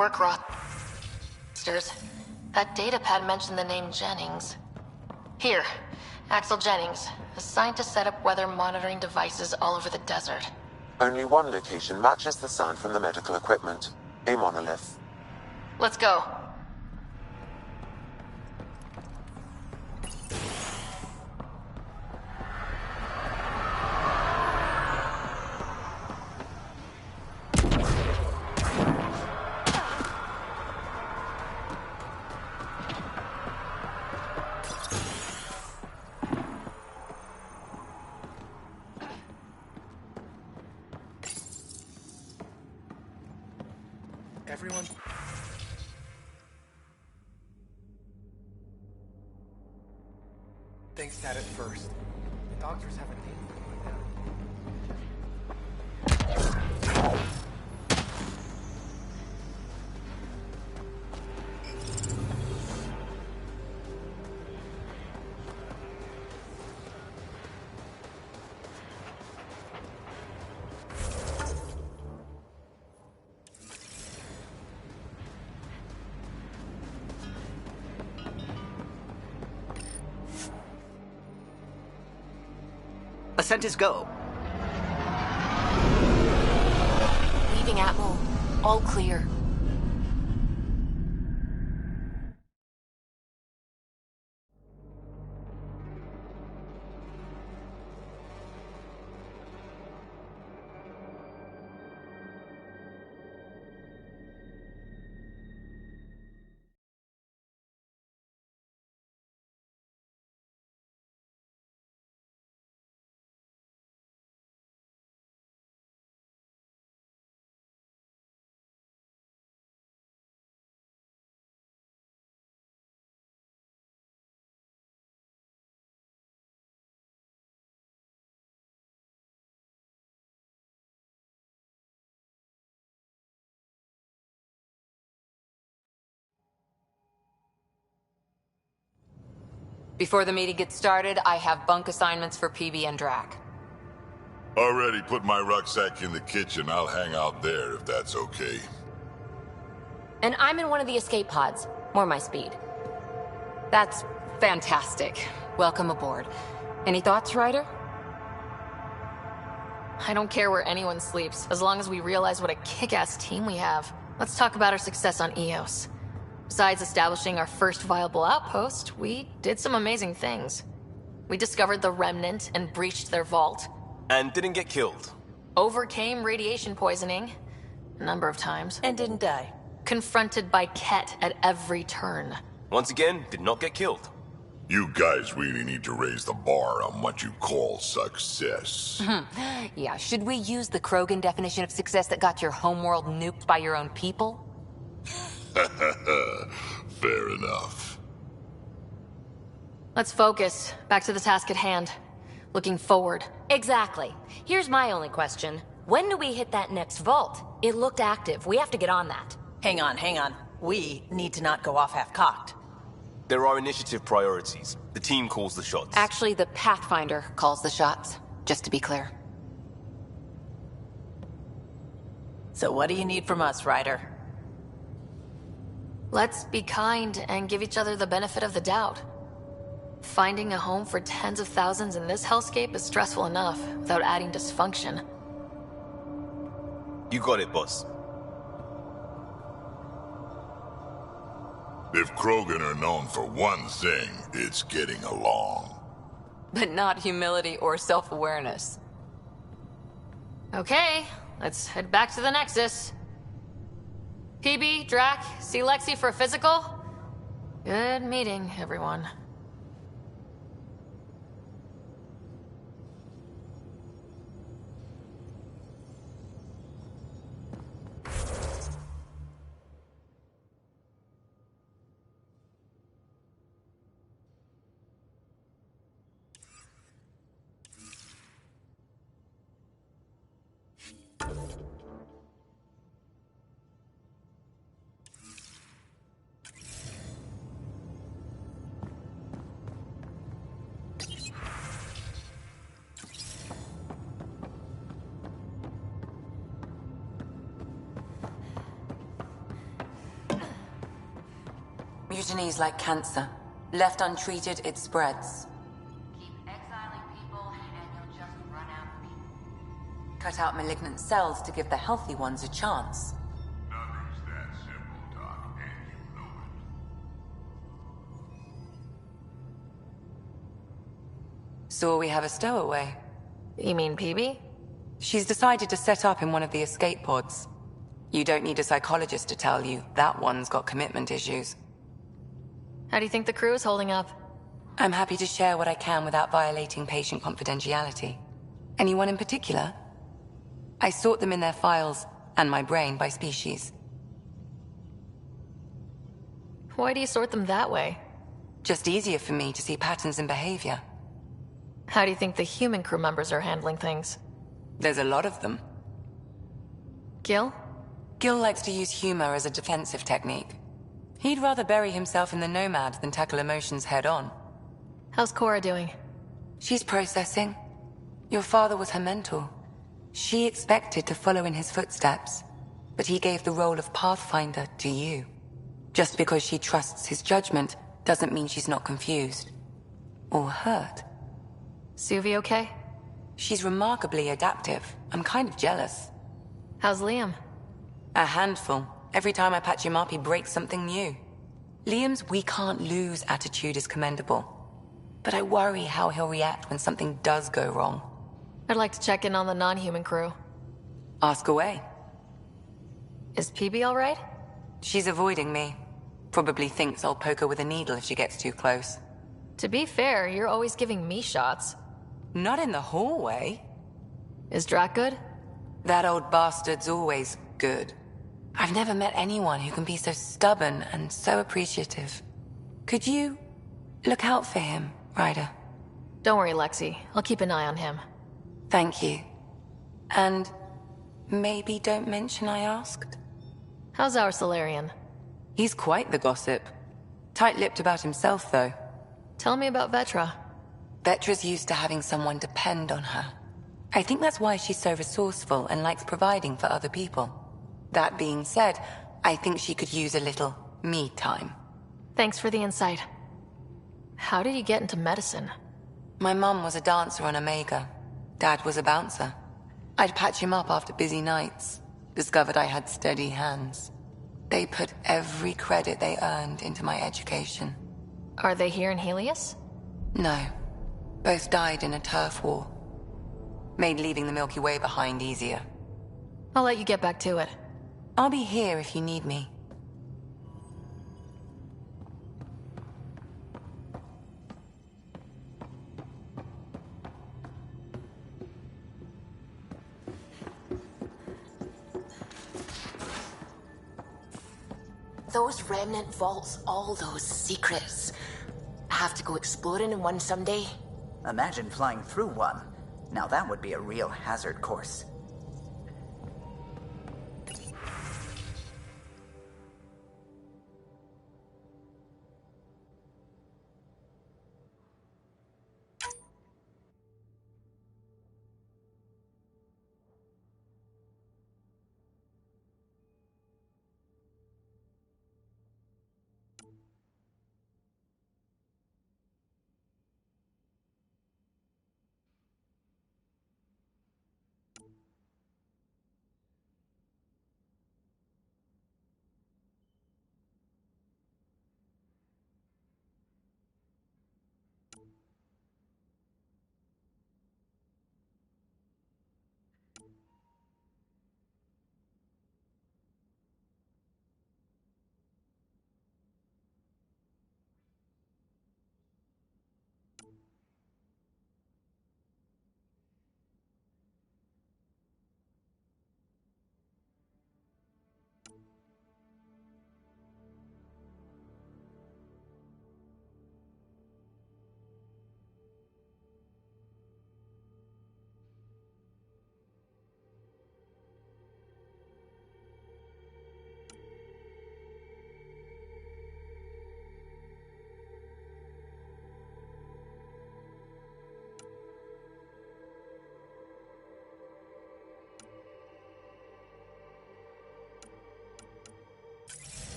Speaker 2: Work rosters. That datapad mentioned the name Jennings. Here, Axel Jennings, assigned to set up weather monitoring devices all over the desert.
Speaker 10: Only one location matches the sound from the medical equipment. A monolith.
Speaker 2: Let's go.
Speaker 16: Everyone... Thanks, Dad, at first. The doctors haven't named
Speaker 4: Ascent is go.
Speaker 2: Leaving Atmo. All clear.
Speaker 5: Before the meeting gets started, I have bunk assignments for PB and Drac.
Speaker 11: Already put my rucksack in the kitchen. I'll hang out there if that's okay.
Speaker 2: And I'm in one of the escape pods. More my speed.
Speaker 5: That's fantastic. Welcome aboard. Any thoughts, Ryder?
Speaker 3: I don't care where anyone sleeps, as long as we realize what a kick-ass team we have. Let's talk about our success on Eos. Besides establishing our first viable outpost, we did some amazing things. We discovered the Remnant and breached their vault.
Speaker 8: And didn't get killed.
Speaker 3: Overcame radiation poisoning a number of times.
Speaker 7: And didn't die.
Speaker 3: Confronted by Ket at every turn.
Speaker 8: Once again, did not get killed.
Speaker 11: You guys really need to raise the bar on what you call success.
Speaker 5: Yeah, should we use the Krogan definition of success that got your homeworld nuked by your own people?
Speaker 11: Fair enough.
Speaker 3: Let's focus. Back to the task at hand. Looking forward.
Speaker 12: Exactly. Here's my only question. When do we hit that next vault? It looked active. We have to get on that.
Speaker 7: Hang on, hang on. We need to not go off half-cocked.
Speaker 8: There are initiative priorities. The team calls the shots.
Speaker 5: Actually, the Pathfinder calls the shots, just to be clear.
Speaker 7: So what do you need from us, Ryder?
Speaker 3: Let's be kind and give each other the benefit of the doubt. Finding a home for tens of thousands in this hellscape is stressful enough, without adding dysfunction.
Speaker 8: You got it, boss.
Speaker 11: If Krogan are known for one thing, it's getting along.
Speaker 5: But not humility or self-awareness.
Speaker 3: Okay, let's head back to the Nexus. PB, Drac, see Lexi for a physical? Good meeting, everyone.
Speaker 9: Mutiny is like cancer. Left untreated, it spreads.
Speaker 5: Keep exiling people, and you'll just run out of people.
Speaker 9: Cut out malignant cells to give the healthy ones a chance.
Speaker 11: Nothing's that simple, Doc, and you know it.
Speaker 9: So we have a stowaway.
Speaker 3: You mean PB?
Speaker 9: She's decided to set up in one of the escape pods. You don't need a psychologist to tell you that one's got commitment issues.
Speaker 3: How do you think the crew is holding up?
Speaker 9: I'm happy to share what I can without violating patient confidentiality. Anyone in particular? I sort them in their files, and my brain by species.
Speaker 3: Why do you sort them that way?
Speaker 9: Just easier for me to see patterns in behavior.
Speaker 3: How do you think the human crew members are handling things?
Speaker 9: There's a lot of them.
Speaker 3: Gil?
Speaker 9: Gil likes to use humor as a defensive technique. He'd rather bury himself in the Nomad than tackle emotions head-on.
Speaker 3: How's Cora doing?
Speaker 9: She's processing. Your father was her mentor. She expected to follow in his footsteps, but he gave the role of Pathfinder to you. Just because she trusts his judgment doesn't mean she's not confused. Or hurt.
Speaker 3: Suvi okay?
Speaker 9: She's remarkably adaptive. I'm kind of jealous.
Speaker 3: How's Liam?
Speaker 9: A handful. Every time I patch him up, he breaks something new. Liam's we can't lose attitude is commendable. But I worry how he'll react when something does go wrong.
Speaker 3: I'd like to check in on the non-human crew.
Speaker 9: Ask away.
Speaker 3: Is PB all right?
Speaker 9: She's avoiding me. Probably thinks I'll poke her with a needle if she gets too close.
Speaker 3: To be fair, you're always giving me shots.
Speaker 9: Not in the hallway.
Speaker 3: Is Drac good?
Speaker 9: That old bastard's always good. I've never met anyone who can be so stubborn and so appreciative. Could you look out for him, Ryder?
Speaker 3: Don't worry, Lexi. I'll keep an eye on him.
Speaker 9: Thank you. And maybe don't mention I asked?
Speaker 3: How's our Solarian?
Speaker 9: He's quite the gossip. Tight-lipped about himself, though.
Speaker 3: Tell me about Vetra.
Speaker 9: Vetra's used to having someone depend on her. I think that's why she's so resourceful and likes providing for other people. That being said, I think she could use a little me time.
Speaker 3: Thanks for the insight. How did you get into medicine?
Speaker 9: My mum was a dancer on Omega. Dad was a bouncer. I'd patch him up after busy nights. Discovered I had steady hands. They put every credit they earned into my education.
Speaker 3: Are they here in Helios?
Speaker 9: No. Both died in a turf war. Made leaving the Milky Way behind easier.
Speaker 3: I'll let you get back to it.
Speaker 9: I'll be here if you need me.
Speaker 2: Those remnant vaults, all those secrets. I have to go exploring in one someday.
Speaker 4: Imagine flying through one. Now that would be a real hazard course.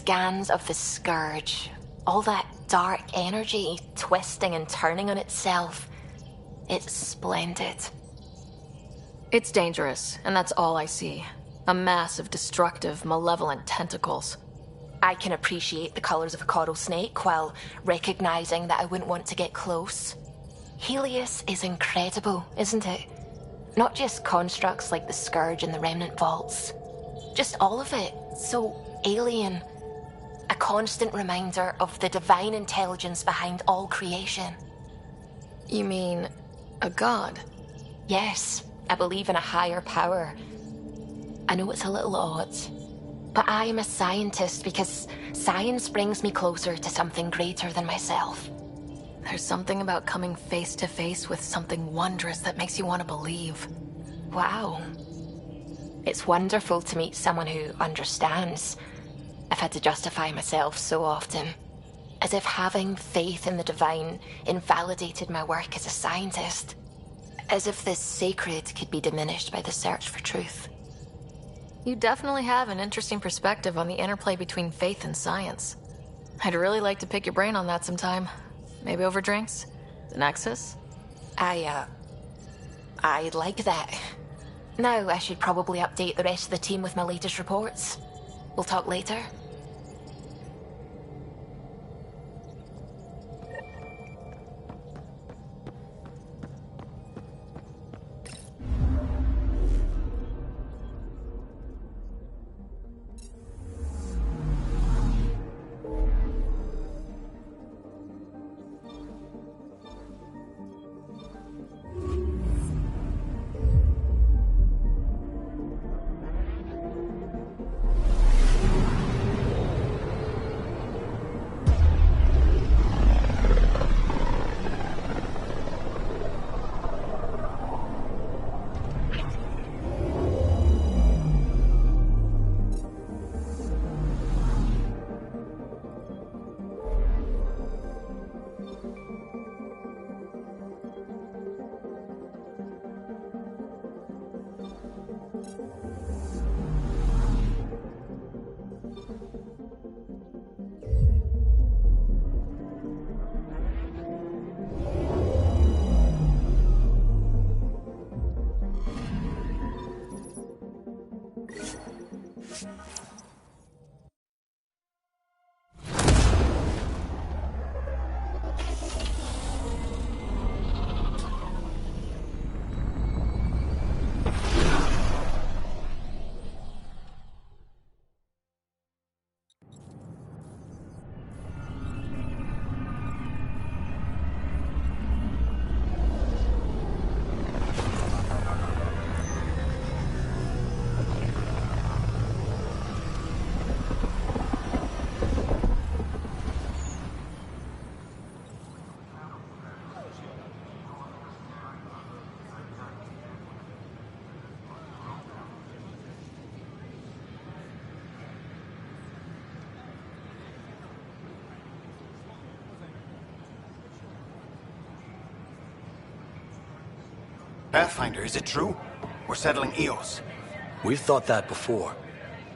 Speaker 2: scans of the Scourge, all that dark energy twisting and turning on itself. It's splendid.
Speaker 3: It's dangerous, and that's all I see. A mass of destructive, malevolent tentacles.
Speaker 2: I can appreciate the colors of a coral snake while recognizing that I wouldn't want to get close. Helios is incredible, isn't it? Not just constructs like the Scourge and the Remnant Vaults. Just all of it. So alien. A constant reminder of the divine intelligence behind all creation.
Speaker 3: You mean a god?
Speaker 2: Yes, I believe in a higher power. I know it's a little odd, but I am a scientist because science brings me closer to something greater than myself.
Speaker 3: There's something about coming face to face with something wondrous that makes you want to believe.
Speaker 2: Wow. It's wonderful to meet someone who understands. I've had to justify myself so often, as if having faith in the divine invalidated my work as a scientist. As if this sacred could be diminished by the search for truth.
Speaker 3: You definitely have an interesting perspective on the interplay between faith and science. I'd really like to pick your brain on that sometime. Maybe over drinks? The Nexus?
Speaker 2: I'd like that. Now I should probably update the rest of the team with my latest reports. We'll talk later.
Speaker 18: Pathfinder, is it true? We're settling Eos.
Speaker 19: We've thought that before.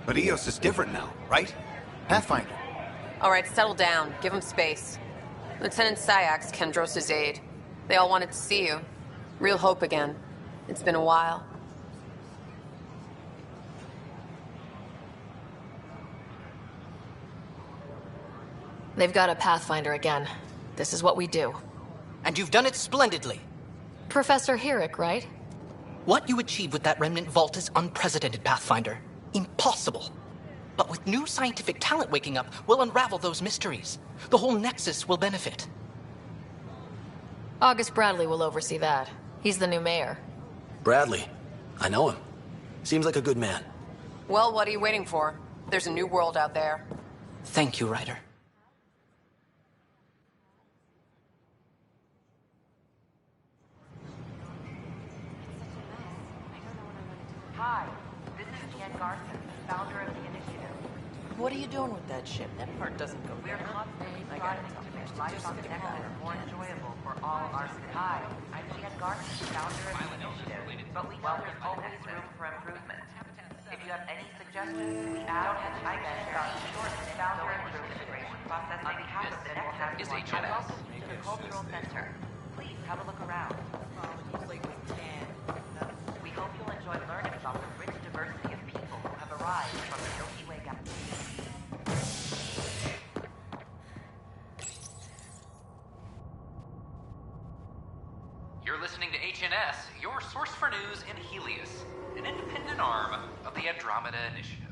Speaker 18: But Eos is different now, right? Pathfinder.
Speaker 20: All right, settle down. Give him space. Lieutenant Syax, Kendros' aide. They all wanted to see you. Real hope again. It's been a while.
Speaker 3: They've got a Pathfinder again. This is what we do.
Speaker 19: And you've done it splendidly.
Speaker 3: Professor Herrick, right?
Speaker 19: What you achieved with that remnant vault is unprecedented, Pathfinder. Impossible. But with new scientific talent waking up, we'll unravel those mysteries. The whole Nexus will benefit.
Speaker 3: August Bradley will oversee that. He's the new mayor.
Speaker 19: Bradley. I know him. Seems like a good man.
Speaker 20: Well, what are you waiting for? There's a new world out there.
Speaker 19: Thank you, Ryder.
Speaker 21: Hi, this is Jen Garson, founder of the initiative.
Speaker 7: What are you doing with that ship? That part doesn't go
Speaker 21: We're constantly striving to make life on the Nexus more enjoyable for all our citizens. Hi, I'm Jen Garson, founder of the initiative, but we know there's always room for improvement. If you have any suggestions, we don't have shortly founder and crew integration process on behalf of the Nexus is HNS. Welcome to the Cultural Center. Please have a look around. We hope you'll enjoy learning about the rich diversity of people who have arrived from the Milky Way galaxy.
Speaker 13: You're listening to HNS, your source for news in Helios, an independent arm of the Andromeda Initiative.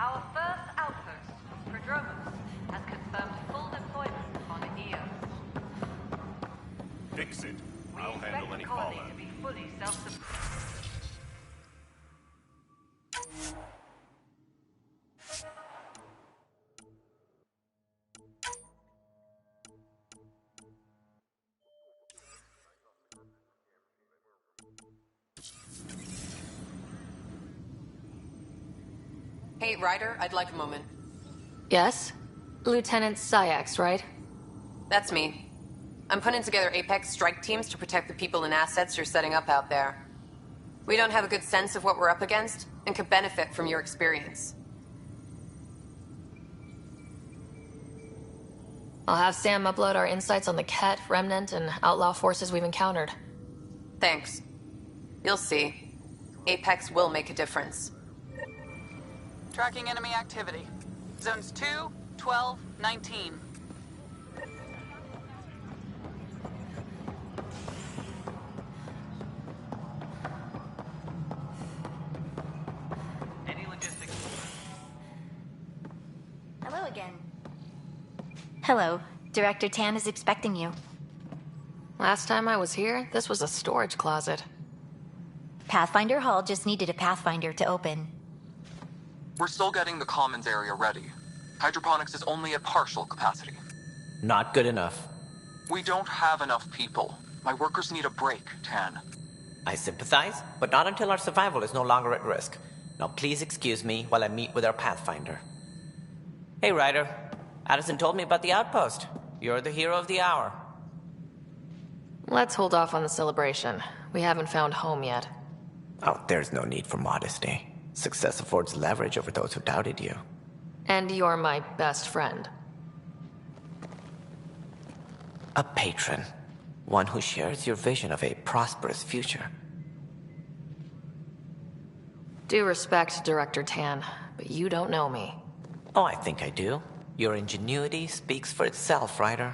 Speaker 21: Our first outpost, Andromeda, has confirmed full deployment on Eos.
Speaker 22: Fix it. I'll
Speaker 21: We
Speaker 22: handle
Speaker 21: expect
Speaker 22: any
Speaker 21: the colony
Speaker 22: fallout.
Speaker 21: to be fully self-sufficient.
Speaker 20: Hey, Ryder, I'd like a moment.
Speaker 3: Yes? Lieutenant Syax, right?
Speaker 20: That's me. I'm putting together Apex strike teams to protect the people and assets you're setting up out there. We don't have a good sense of what we're up against, and could benefit from your experience.
Speaker 3: I'll have Sam upload our insights on the Ket, Remnant, and outlaw forces we've encountered.
Speaker 20: Thanks. You'll see. Apex will make a difference.
Speaker 23: Tracking enemy activity. Zones 2, 12, 19.
Speaker 13: Any logistics?
Speaker 24: Hello again. Hello. Director Tan is expecting you.
Speaker 3: Last time I was here, this was a storage closet.
Speaker 24: Pathfinder Hall just needed a Pathfinder to open.
Speaker 25: We're still getting the commons area ready. Hydroponics is only at partial capacity.
Speaker 26: Not good enough.
Speaker 25: We don't have enough people. My workers need a break, Tan.
Speaker 26: I sympathize, but not until our survival is no longer at risk. Now please excuse me while I meet with our Pathfinder. Hey, Ryder. Addison told me about the outpost. You're the hero of the hour.
Speaker 3: Let's hold off on the celebration. We haven't found home yet.
Speaker 26: Oh, there's no need for modesty. Success affords leverage over those who doubted you.
Speaker 3: And you're my best friend.
Speaker 26: A patron. One who shares your vision of a prosperous future.
Speaker 3: Due respect, Director Tan, but you don't know me.
Speaker 26: Oh, I think I do. Your ingenuity speaks for itself, Ryder.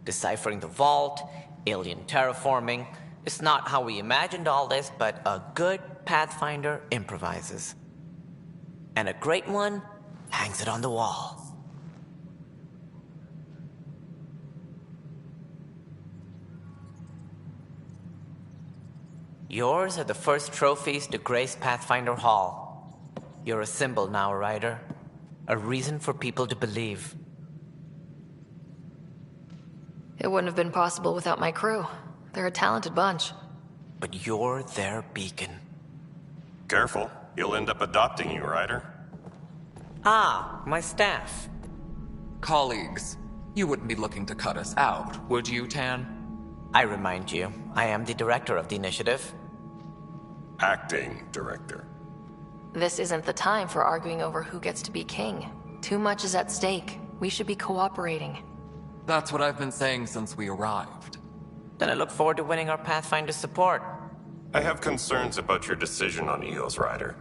Speaker 26: Deciphering the vault, alien terraforming. It's not how we imagined all this, but a good Pathfinder improvises. And a great one hangs it on the wall. Yours are the first trophies to grace Pathfinder Hall. You're a symbol now, Ryder. A reason for people to believe.
Speaker 3: It wouldn't have been possible without my crew. They're a talented bunch.
Speaker 26: But you're their beacon.
Speaker 22: Careful. He'll end up adopting you, Ryder.
Speaker 26: Ah, my staff.
Speaker 25: Colleagues, you wouldn't be looking to cut us out, would you, Tan?
Speaker 26: I remind you, I am the director of the initiative.
Speaker 22: Acting director.
Speaker 3: This isn't the time for arguing over who gets to be king. Too much is at stake. We should be cooperating.
Speaker 25: That's what I've been saying since we arrived.
Speaker 26: Then I look forward to winning our Pathfinder's support.
Speaker 22: I have concerns about your decision on Eos, Ryder.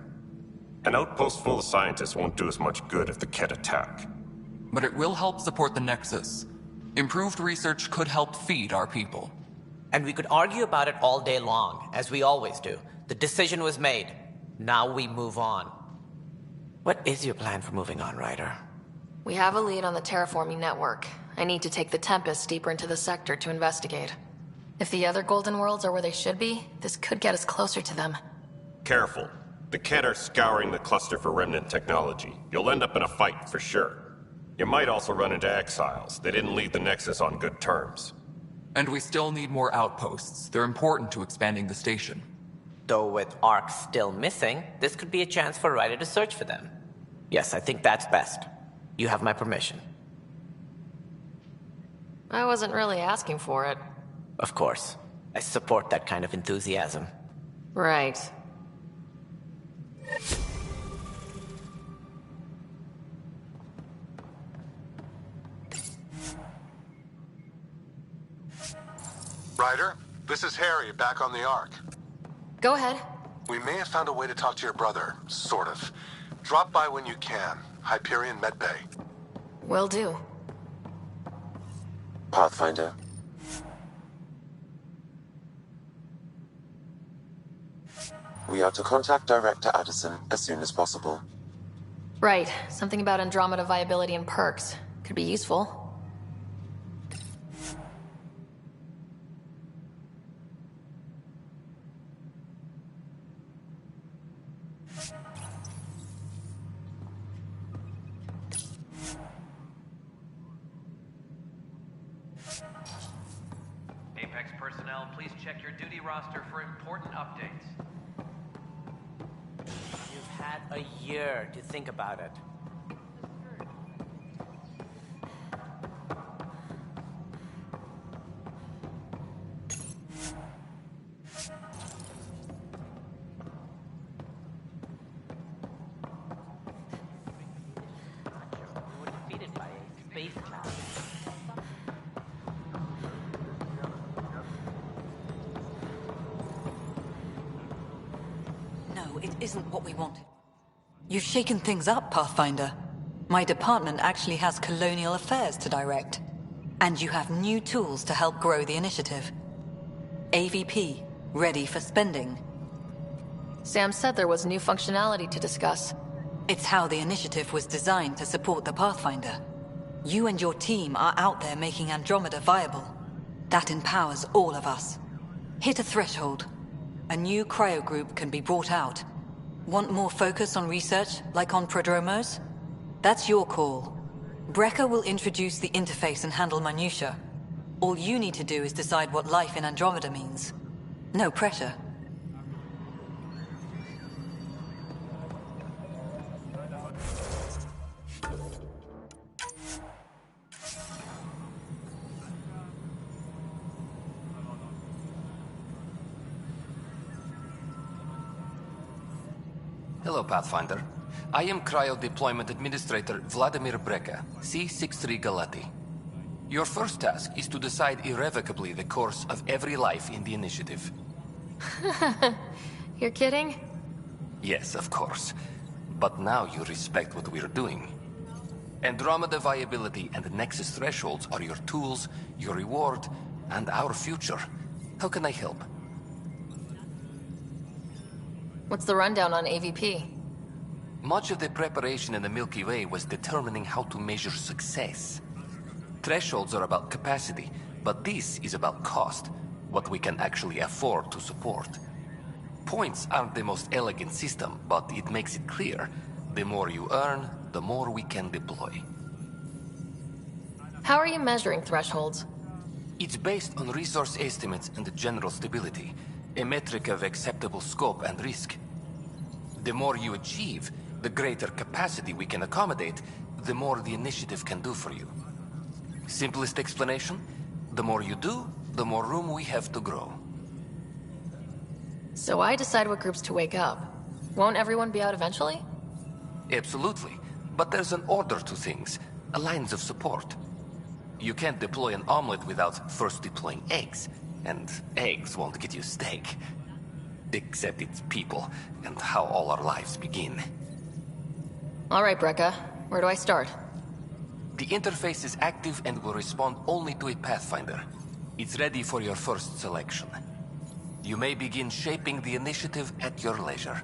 Speaker 22: An outpost full of scientists won't do us much good if the Ket attack.
Speaker 25: But it will help support the Nexus. Improved research could help feed our people.
Speaker 26: And we could argue about it all day long, as we always do. The decision was made. Now we move on. What is your plan for moving on, Ryder?
Speaker 3: We have a lead on the terraforming network. I need to take the Tempest deeper into the sector to investigate. If the other Golden Worlds are where they should be, this could get us closer to them.
Speaker 22: Careful. The Ket are scouring the cluster for remnant technology. You'll end up in a fight, for sure. You might also run into exiles. They didn't leave the Nexus on good terms.
Speaker 25: And we still need more outposts. They're important to expanding the station.
Speaker 26: Though with Ark still missing, this could be a chance for Ryder to search for them. Yes, I think that's best. You have my permission.
Speaker 3: I wasn't really asking for it.
Speaker 26: Of course. I support that kind of enthusiasm.
Speaker 3: Right.
Speaker 1: Ryder, this is Harry, back on the Ark.
Speaker 3: Go ahead.
Speaker 1: We may have found a way to talk to your brother, sort of. Drop by when you can. Hyperion Medbay.
Speaker 3: Will do.
Speaker 6: Pathfinder. We are to contact Director Addison as soon as possible.
Speaker 3: Right. Something about Andromeda viability and perks. Could be useful.
Speaker 13: Apex personnel, please check your duty roster for important updates.
Speaker 26: You've had a year to think about it. We were defeated by a space cloud.
Speaker 10: No, it isn't what we wanted. You've shaken things up, Pathfinder. My department actually has colonial affairs to direct. And you have new tools to help grow the initiative. AVP, ready for spending.
Speaker 3: Sam said there was new functionality to discuss.
Speaker 10: It's how the initiative was designed to support the Pathfinder. You and your team are out there making Andromeda viable. That empowers all of us. Hit a threshold. A new cryo group can be brought out. Want more focus on research, like on Prodromos? That's your call. Brecker will introduce the interface and handle minutiae. All you need to do is decide what life in Andromeda means. No pressure.
Speaker 14: Hello, Pathfinder. I am Cryo Deployment Administrator Vladimir Breka, C-63 Galati. Your first task is to decide irrevocably the course of every life in the initiative.
Speaker 3: You're kidding?
Speaker 14: Yes, of course. But now you respect what we're doing. Andromeda viability and Nexus thresholds are your tools, your reward, and our future. How can I help?
Speaker 3: What's the rundown on AVP?
Speaker 14: Much of the preparation in the Milky Way was determining how to measure success. Thresholds are about capacity, but this is about cost, what we can actually afford to support. Points aren't the most elegant system, but it makes it clear. The more you earn, the more we can deploy.
Speaker 3: How are you measuring thresholds?
Speaker 14: It's based on resource estimates and general stability, a metric of acceptable scope and risk. The more you achieve, the greater capacity we can accommodate, the more the initiative can do for you. Simplest explanation, the more you do, the more room we have to grow.
Speaker 3: So I decide what groups to wake up. Won't everyone be out eventually?
Speaker 14: Absolutely, but there's an order to things, a lines of support. You can't deploy an omelet without first deploying eggs, and eggs won't get you steak. Except it's people, and how all our lives begin.
Speaker 3: All right, Brecca. Where do I start?
Speaker 14: The interface is active and will respond only to a Pathfinder. It's ready for your first selection. You may begin shaping the initiative at your leisure.